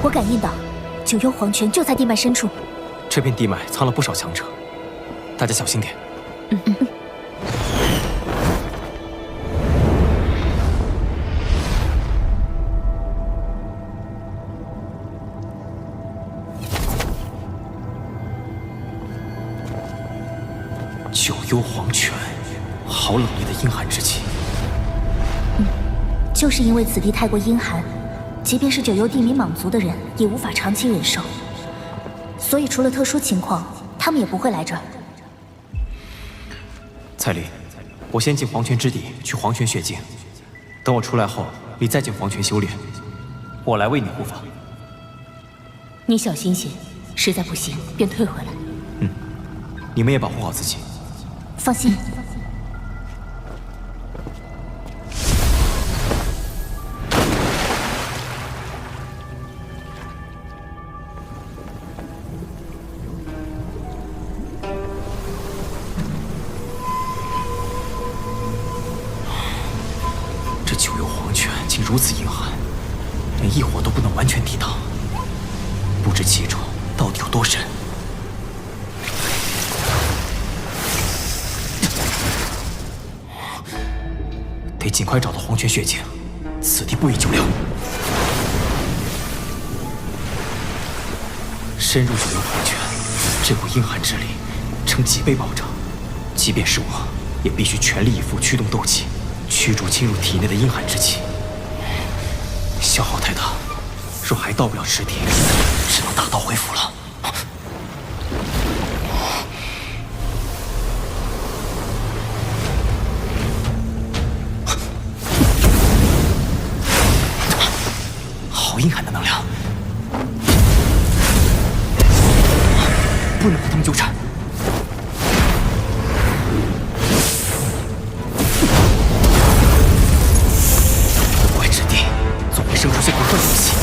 我感应到9幽黄泉就在地脉深处。这片地脉藏了不少强者，大家小心点。9幽黄泉，好冷冽的阴寒之气。就是因为此地太过阴寒，即便是9幽地冥蟒族的人也无法长期忍受，所以除了特殊情况，他们也不会来这儿。蔡离，我先进黄泉之底取黄泉血晶，等我出来后，你再进黄泉修炼，我来为你护法。你小心些，实在不行便退回来。你们也保护好自己。放心。这9幽黄泉竟如此阴寒，连异火都不能完全抵挡，不知其中到底有多深。得尽快找到黄泉血晶，此地不宜久留。深入9幽黄泉，这股阴寒之力呈几倍暴涨，即便是我，也必须全力以赴驱动斗气，驱逐侵入体内的阴寒之气。消耗太大，若还到不了池底，只能打道回府了。好阴寒的能量，不能和他们纠缠。不怪之地总会生出些古怪的东西。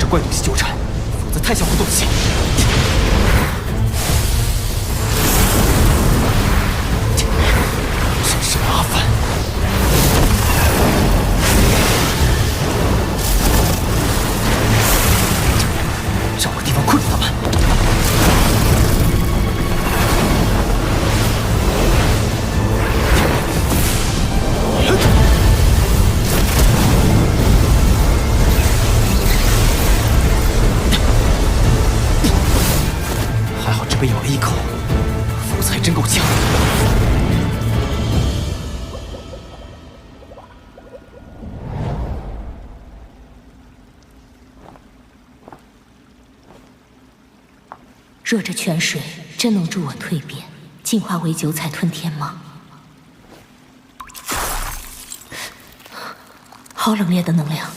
怪东西纠缠，否则太消耗斗气。真是麻烦。找个地方困住他们。被咬了一口，否则还真够呛。若这泉水真能助我蜕变，进化为9彩吞天蟒，好冷冽的能量，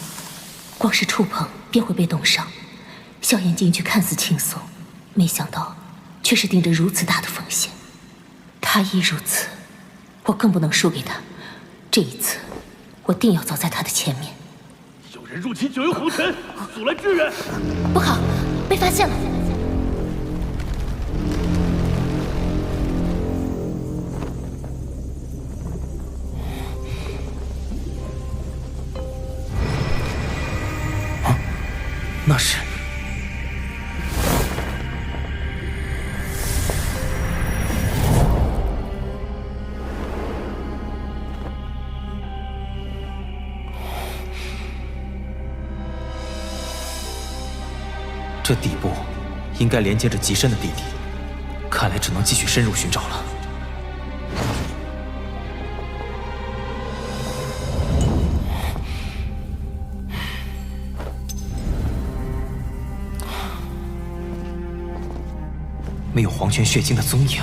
光是触碰便会被冻伤。萧炎进去看似轻松，没想到却是顶着如此大的风险。他亦如此，我更不能输给他。这一次，我定要走在他的前面。有人入侵九幽红尘，速来支援！不好，被发现了！那是这底部应该连接着极深的地底，看来只能继续深入寻找了。没有黄泉血晶的踪影，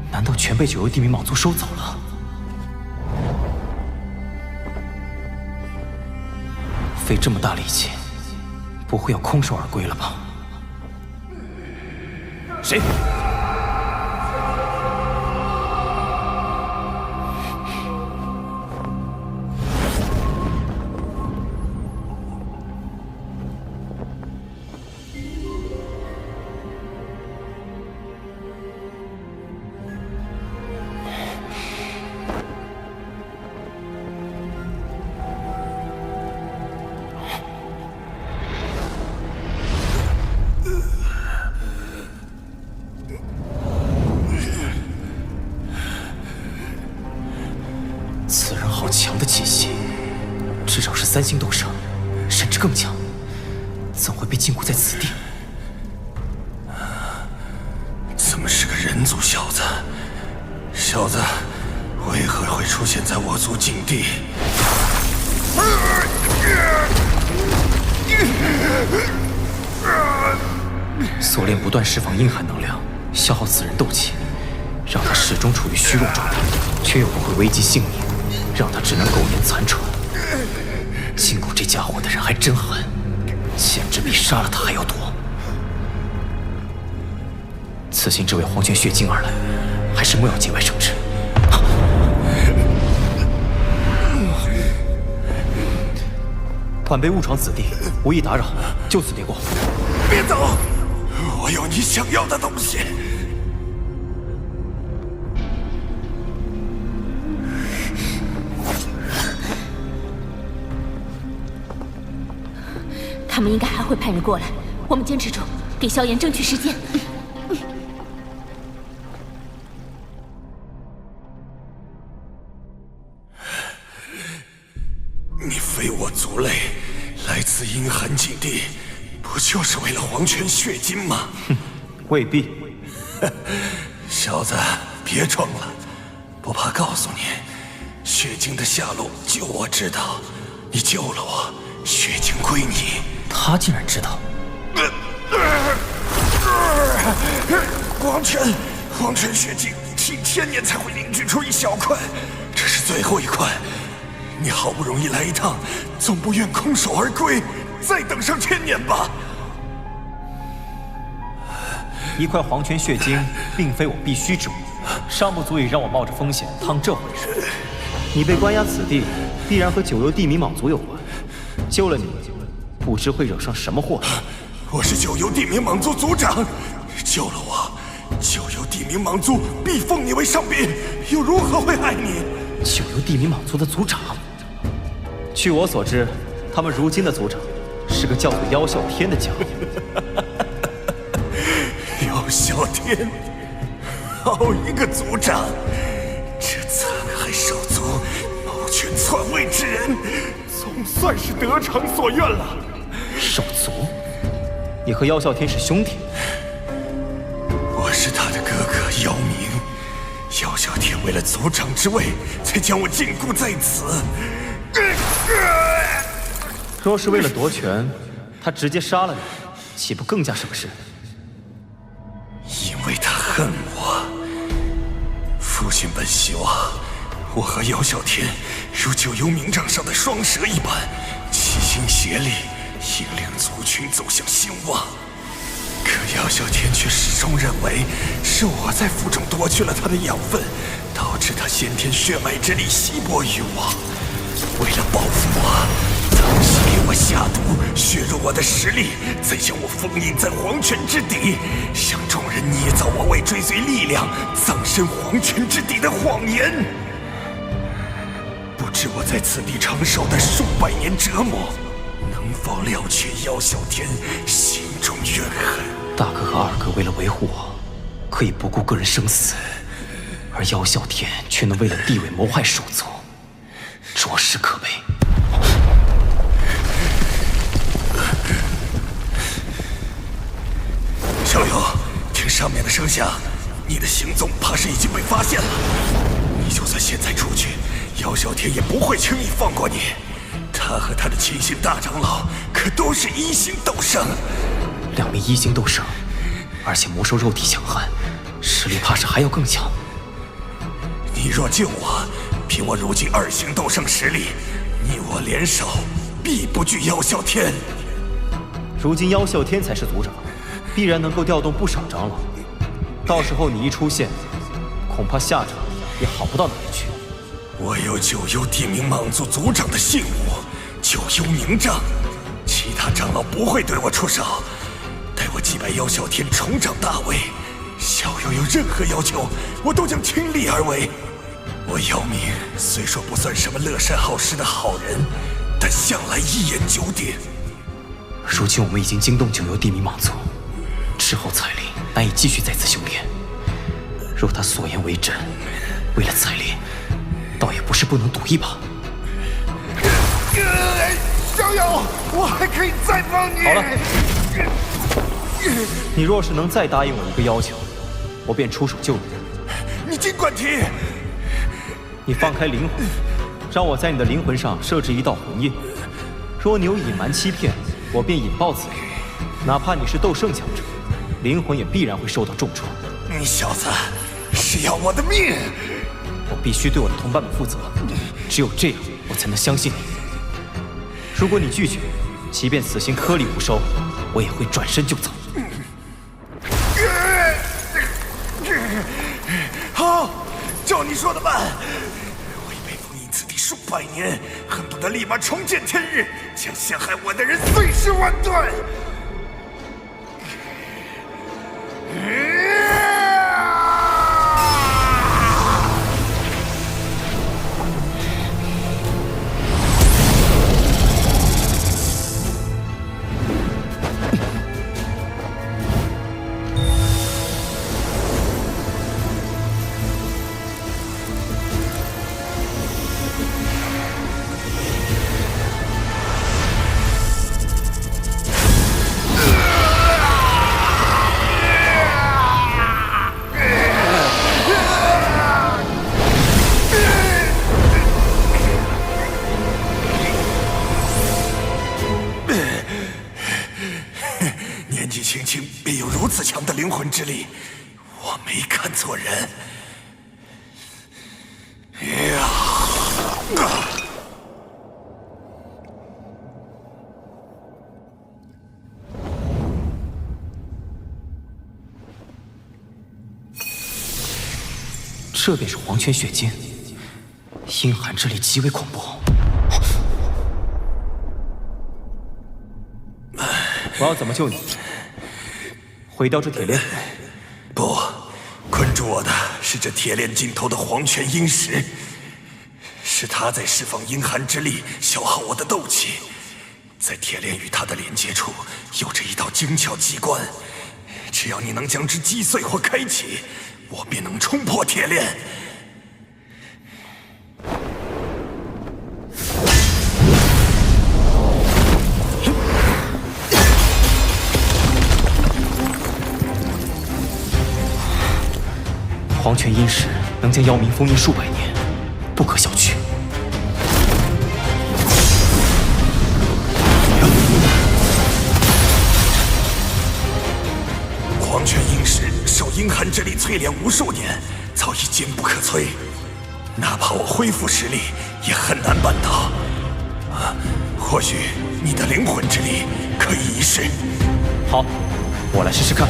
难道全被九幽地冥蟒族收走了？费这么大力气，不会要空手而归了吧？谁？此人好强的气息，至少是3星斗圣，甚至更强，怎会被禁锢在此地？怎么是个人族小子？小子，为何会出现在我族境地？锁链不断释放阴寒能量，消耗此人斗气，让他始终处于虚弱状态，却又不会危及性命，让他只能苟延残喘。禁锢这家伙的人还真狠，简直比杀了他还要多。此行只为黄泉血晶而来，还是莫要节外生枝。晚辈误闯此地，无意打扰，就此别过。别走，我有你想要的东西。他们应该还会派人过来，我们坚持住，给萧炎争取时间。你非我族类，来自阴寒境地，不就是为了黄泉血晶吗？哼，未必。小子，别装了，不怕告诉你，血晶的下落就我知道。你救了我，血晶归你。他竟然知道。黄泉血晶几千年才会凝聚出一小块，这是最后一块。你好不容易来一趟，总不愿空手而归，再等上1000年吧。一块黄泉血晶并非我必须之物，尚不足以让我冒着风险趟这回水。你被关押此地，必然和九幽地冥蟒族有关。救了你，不知会惹上什么祸。我是九幽地冥蟒族族长，救了我，九幽地冥蟒族必奉你为上宾，又如何会害你？九幽地冥蟒族的族长？据我所知，他们如今的族长是个叫做妖啸天的家伙。妖啸天，好一个族长！这残害兽族、谋权篡位之人，总算是得偿所愿了。兽族？你和妖啸天是兄弟？我是他的哥哥妖冥，妖啸天为了族长之位，才将我禁锢在此。若是为了夺权，他直接杀了你，岂不更加省事？因为他恨我。父亲本希望我和姚小天如九幽冥杖上的双蛇一般，齐心协力，引领族群走向兴旺。可姚小天却始终认为是我在腹中夺去了他的养分，导致他先天血脉之力稀薄于我。为了报复我，当时给我下毒，削弱我的实力，再将我封印在黄泉之底，向众人捏造我为追随力量葬身黄泉之底的谎言。不知我在此地承受的数百年折磨，能否了却姚小天心中怨恨？大哥和二哥为了维护我，可以不顾个人生死，而姚小天却能为了地位谋害手足，着实可悲。小友，听上面的声响，你的行踪怕是已经被发现了。你就算现在出去，姚小天也不会轻易放过你。他和他的亲信大长老可都是1星斗圣，2名1星斗圣，而且魔兽肉体强悍，实力怕是还要更强。你若救我，凭我如今2星斗圣实力，你我联手必不惧姚小天。如今姚小天才是族长，必然能够调动不少长老，到时候你一出现，恐怕下场也好不到哪里去。我有九幽地冥蟒族族长的信物九幽冥杖，其他长老不会对我出手。待我击败姚小天，重掌大魏，小友有任何要求，我都将倾力而为。我姚明虽说不算什么乐善好施的好人，但向来一言九鼎。如今我们已经惊动九幽地冥蟒族，之后彩铃难以继续再次修炼。若他所言为真，为了彩铃，倒也不是不能赌一把。小友，我还可以再帮你。好了，你若是能再答应我一个要求，我便出手救你。你尽管提。你放开灵魂，让我在你的灵魂上设置一道魂印。若你有隐瞒欺骗，我便引爆此灵。哪怕你是斗圣强者，灵魂也必然会受到重创。你小子是要我的命！我必须对我的同伴们负责，只有这样，我才能相信你。如果你拒绝，即便此行颗粒无收，我也会转身就走。好，照你说的办。我已被封印此地数百年，恨不得立马重见天日，将陷害我的人碎尸万段。年纪轻轻便有如此强的灵魂之力，我没看错人。这便是黄泉血晶，阴寒之力极为恐怖。我要怎么救你？毁掉这铁链？不，困住我的是这铁链尽头的黄泉阴石，是它在释放阴寒之力，消耗我的斗气。在铁链与它的连接处，有着一道精巧机关，只要你能将之击碎或开启，我便能冲破铁链。黄泉阴石能将妖冥封印数百年，不可小觑。黄泉阴石受阴寒之力淬炼无数年，早已坚不可摧。哪怕我恢复实力，也很难办到。或许你的灵魂之力可以一试。好，我来试试看。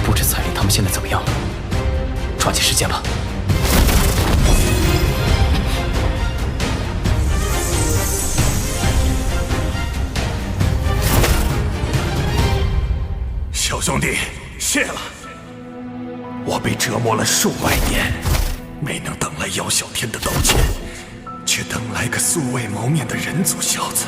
不知彩铃他们现在怎么样了？抓紧时间吧。小兄弟，谢了。我被折磨了数万年，没能等来姚小天的道歉，却等来个素未谋面的人族小子。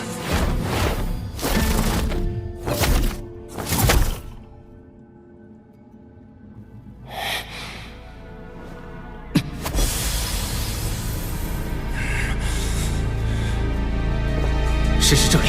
试试这里。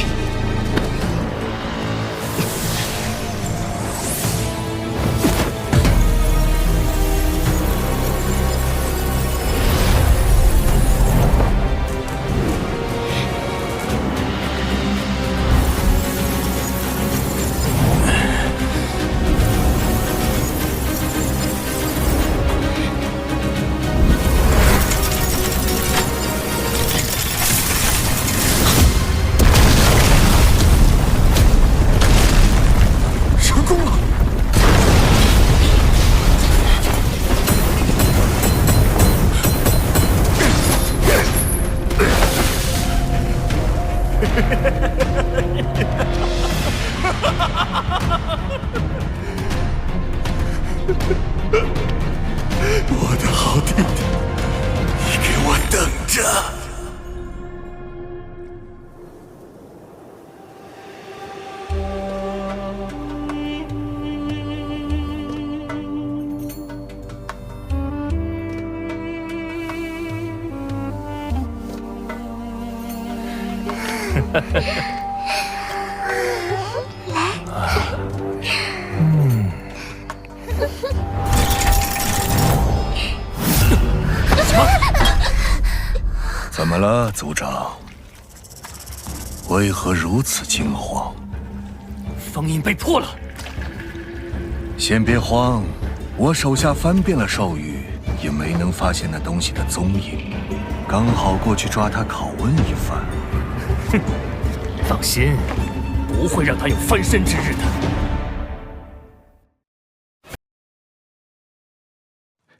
我的好弟弟，你给我等着！怎么了，族长？为何如此惊慌？封印被破了。先别慌，我手下翻遍了兽域，也没能发现那东西的踪影。刚好过去抓他拷问一番。哼，放心，不会让他有翻身之日的。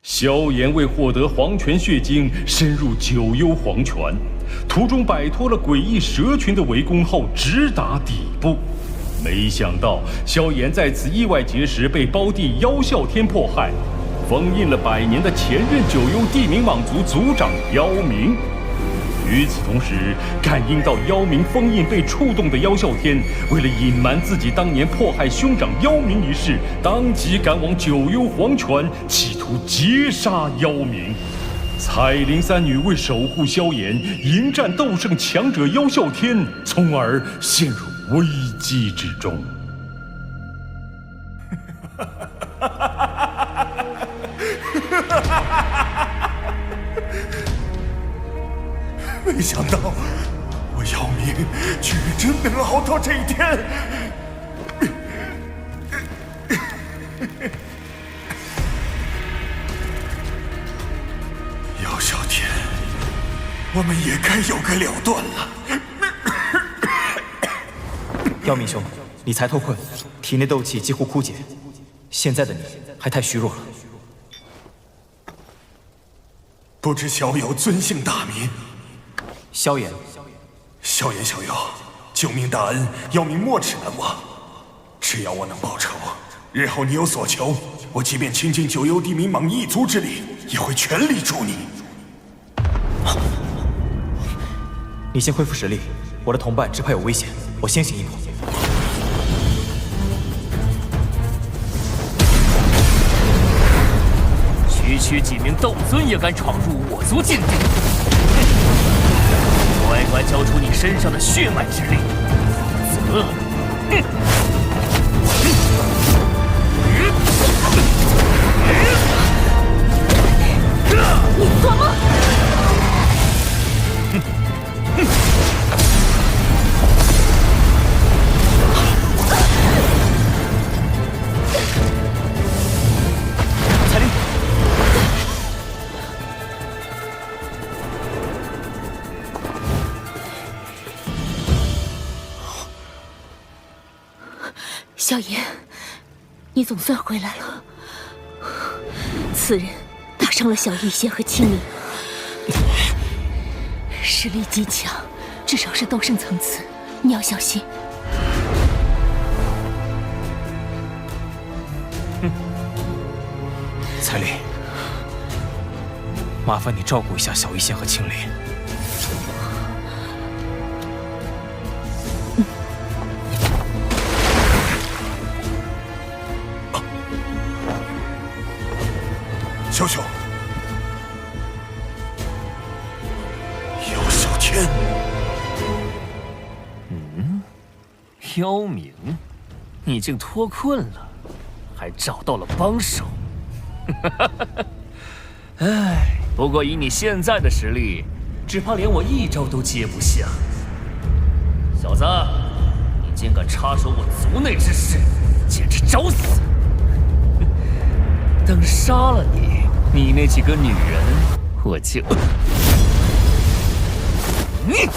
萧炎为获得黄泉血晶，深入九幽黄泉，途中摆脱了诡异蛇群的围攻后，直达底部。没想到萧炎在此意外结识被胞弟妖啸天迫害，封印了100年的前任九幽地冥蟒族族长妖冥。与此同时，感应到妖冥封印被触动的妖啸天，为了隐瞒自己当年迫害兄长妖冥一事，当即赶往九幽黄泉，企图截杀妖冥。彩铃三女为守护萧炎，迎战斗胜强者妖啸天，从而陷入危机之中。没想到，我姚明居然真能熬到这一天。姚啸天，我们也该有个了断了。姚明兄，你才脱困，体内斗气几乎枯竭，现在的你还太虚弱了。不知小友尊姓大名？萧炎。萧炎小友，救命大恩，姚明没齿难忘。只要我能报仇，日后你有所求，我即便倾尽九幽地冥蟒一族之力，也会全力助你。你先恢复实力，我的同伴只怕有危险，我先行一步。区几名斗尊也敢闯入我族禁地，乖乖交出你身上的血脉之力，否则，你做梦！萧炎，你总算回来了。此人打伤了小医仙和青灵，实力极强，至少是斗圣层次，你要小心。彩丽，麻烦你照顾一下小医仙和青灵。小小，姚小天，刁民，你竟脱困了，还找到了帮手。唉，不过以你现在的实力，只怕连我一招都接不下。小子，你竟敢插手我族内之事，简直找死！等杀了你，你那几个女人，我就……你。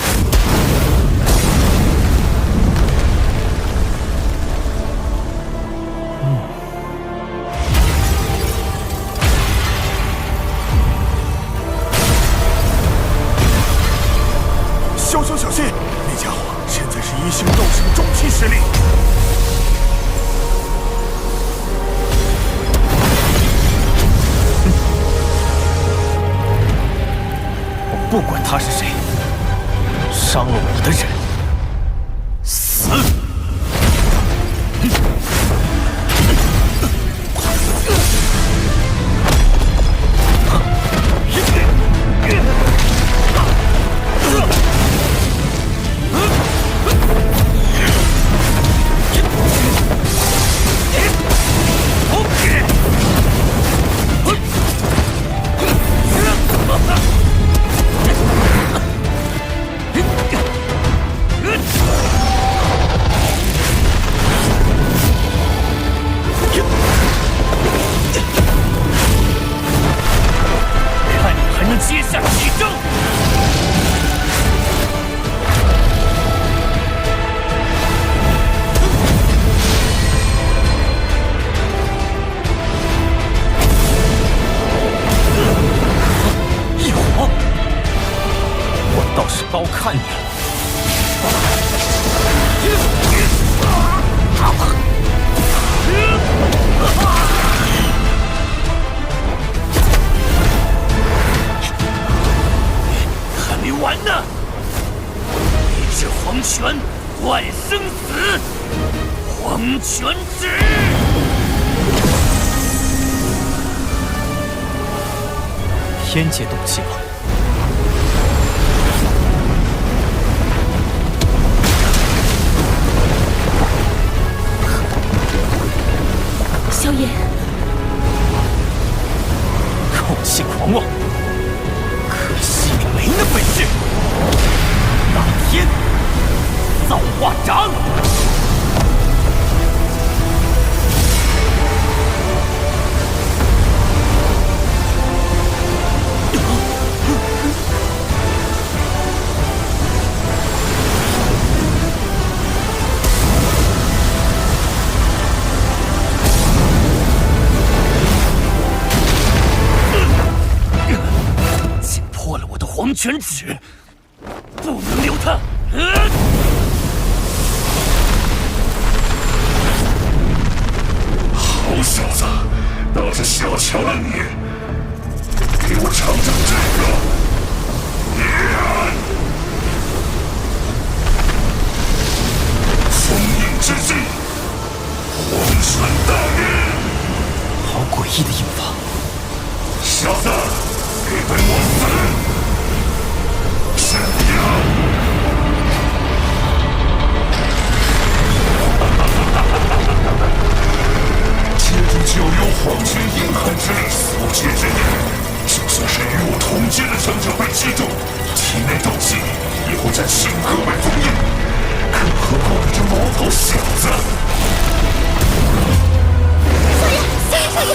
小小小心，那家伙现在是1星斗圣中期实力。我不管他是谁，伤了我的人，死！接下几招！一火，我倒是高看你了。没完呢！一指黄泉，万生死，黄泉指。天阶斗气吧。萧炎，口气狂妄。可惜你没那本事！大天造化掌！竟破了我的黄泉指！不能留他！好小子，倒是小瞧了你！给我尝尝这个！封印之际，黄泉大灭！好诡异的印法！小子，别等我死！怎样？借助九幽黄泉阴寒之力所借之力，就算是与我同阶的强者被击中，体内斗气也会在顷刻被封印，更何况你这毛头小子！少爷，少爷！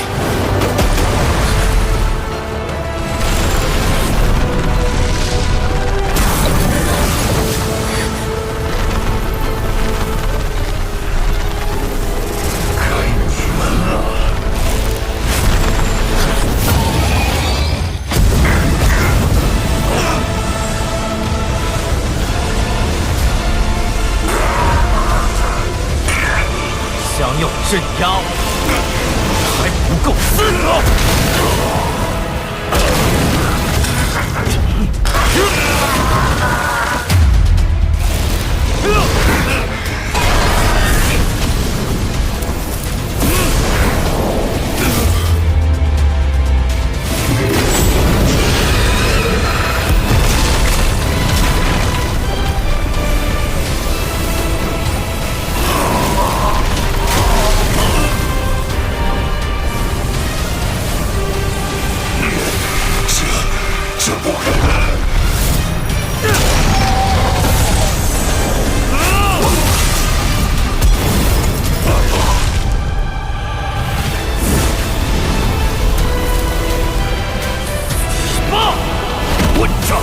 镇压我，还不够资格！这不可能！混账！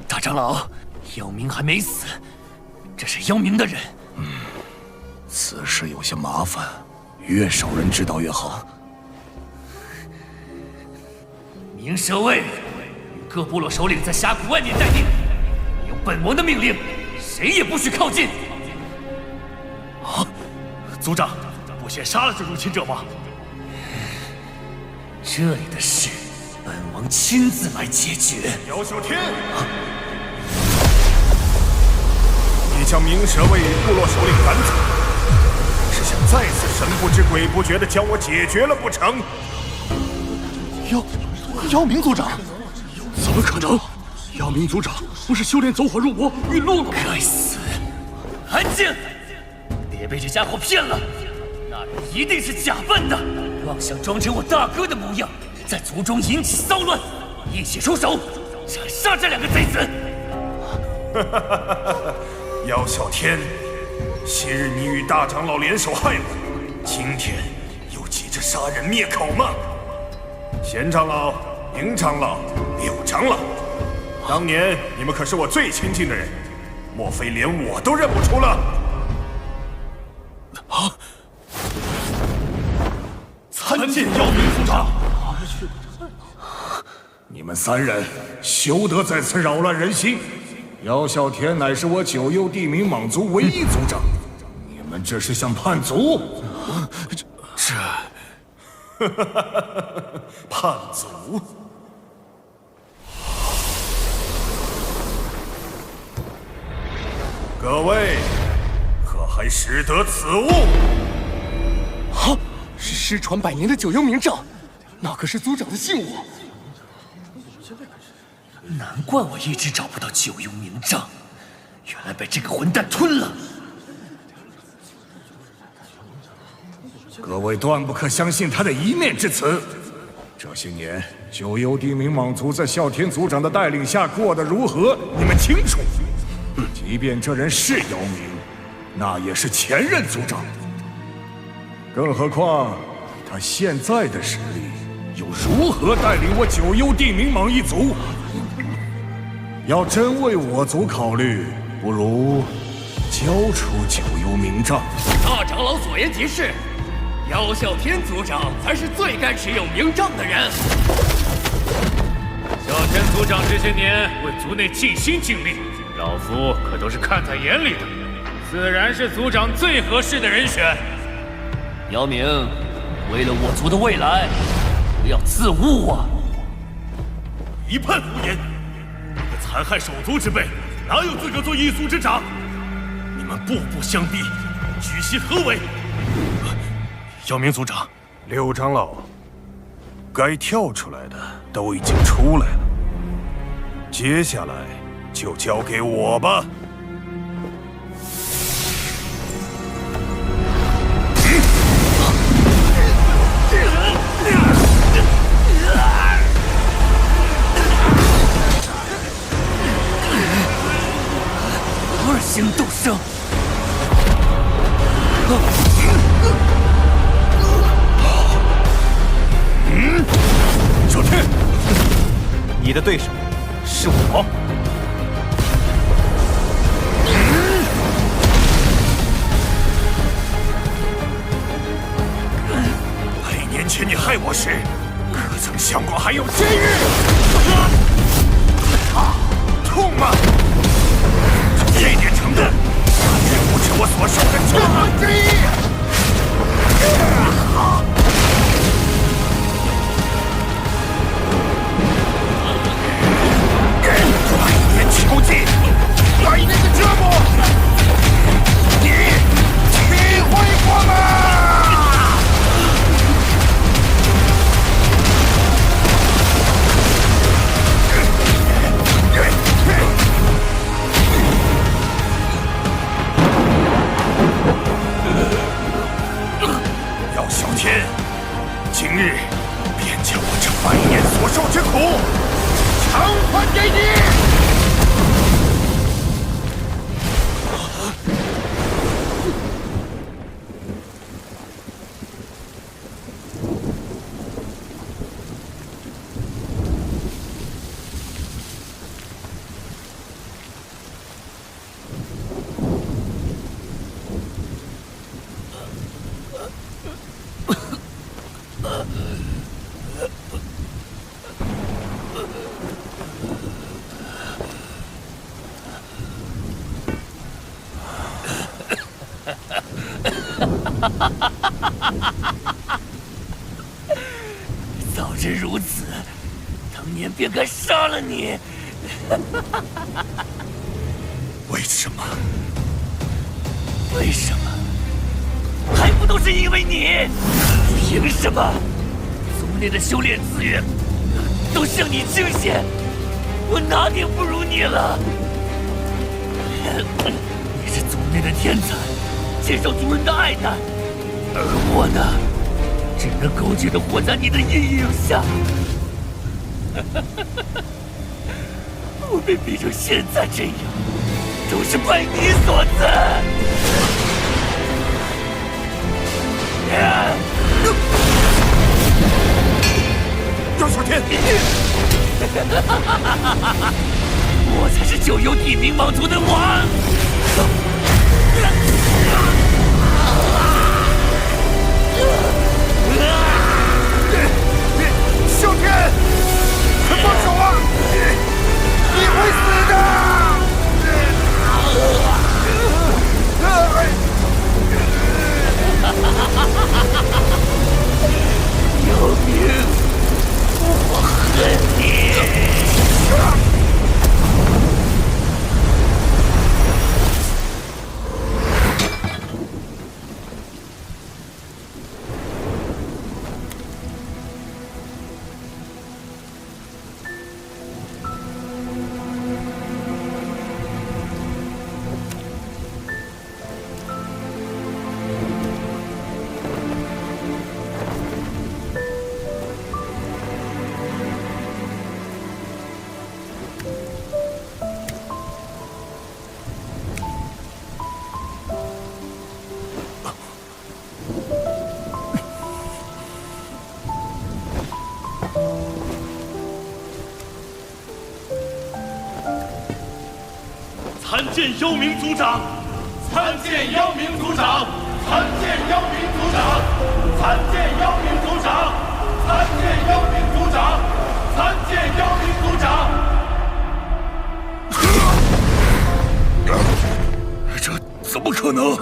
大长老，姚明还没死，这是姚明的人。此事有些麻烦，越少人知道越好。明舍卫与各部落首领在峡谷外面待命，有本王的命令，谁也不许靠近。族长，不先杀了这入侵者吗？这里的事，本王亲自来解决。姚小天，你将明舍卫与部落首领赶走，是想再次神不知鬼不觉地将我解决了不成？姚明族长，怎么可能？姚明族长不是修炼走火入魔陨落了吗？该死！安静！别被这家伙骗了，那人一定是假扮的，妄想装成我大哥的模样，在族中引起骚乱，一起出手斩杀这两个贼子！姚小天，昔日你与大长老联手害我，今天又急着杀人灭口吗？贤长老、明长老、柳长老，当年你们可是我最亲近的人，莫非连我都认不出了？参见姚明族长。你们三人休得再次扰乱人心！姚小天乃是我九幽地冥蟒族唯一族长，你们这是想叛族？叛族？各位，可还识得此物？是失传100年的九幽冥杖，那可是族长的信物。难怪我一直找不到九幽冥杖，原来被这个混蛋吞了。各位断不可相信他的一面之词。这些年，九幽地冥蟒族在啸天族长的带领下过得如何，你们清楚。即便这人是姚明，那也是前任族长。更何况，他现在的实力，又如何带领我九幽地冥蟒一族？要真为我族考虑，不如交出九幽冥杖。大长老所言极是，姚啸天族长才是最该持有冥杖的人。啸天族长这些年为族内尽心尽力，老夫可都是看在眼里的，自然是族长最合适的人选。姚明，为了我族的未来，不要自误啊！一派胡言！你个残害手足之辈，哪有资格做一族之长？你们步步相逼，居心何为？姚明族长，柳长老，该跳出来的都已经出来了，接下来就交给我吧。二星斗圣。小天。你的对手是我。100年前你害我时，可曾想过还有今日？痛吗？这点程度，远不止我所受的9分之一。100年囚禁，100年的折磨，你体会过吗？姚小天，今日便将我这100年所受之苦偿还给你。早知如此，当年便该杀了你。为什么？为什么？还不都是因为你？凭什么？宗烈的修炼资源都向你倾斜，我哪点不如你了？你是宗烈的天才，接受族人的爱戴，而我呢，只能苟且地活在你的阴影下。我被逼成现在这样，都是拜你所赐。姚小天，我才是九幽地冥王族的王。小天，放手啊！你会死的！姚明，我恨你！参见妖冥族长！参见妖冥族长！参见妖冥族长！参见妖冥族长！参见妖冥族长！参见妖冥族长！这怎么可能？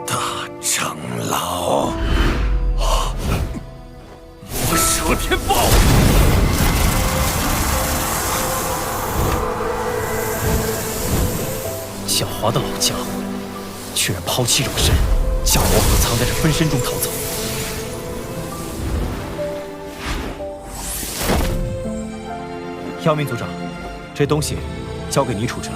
大长老，魔蛇天豹！狡猾的老家伙，居然抛弃肉身，将魔核藏在这分身中逃走。妖冥族长，这东西交给你处置了。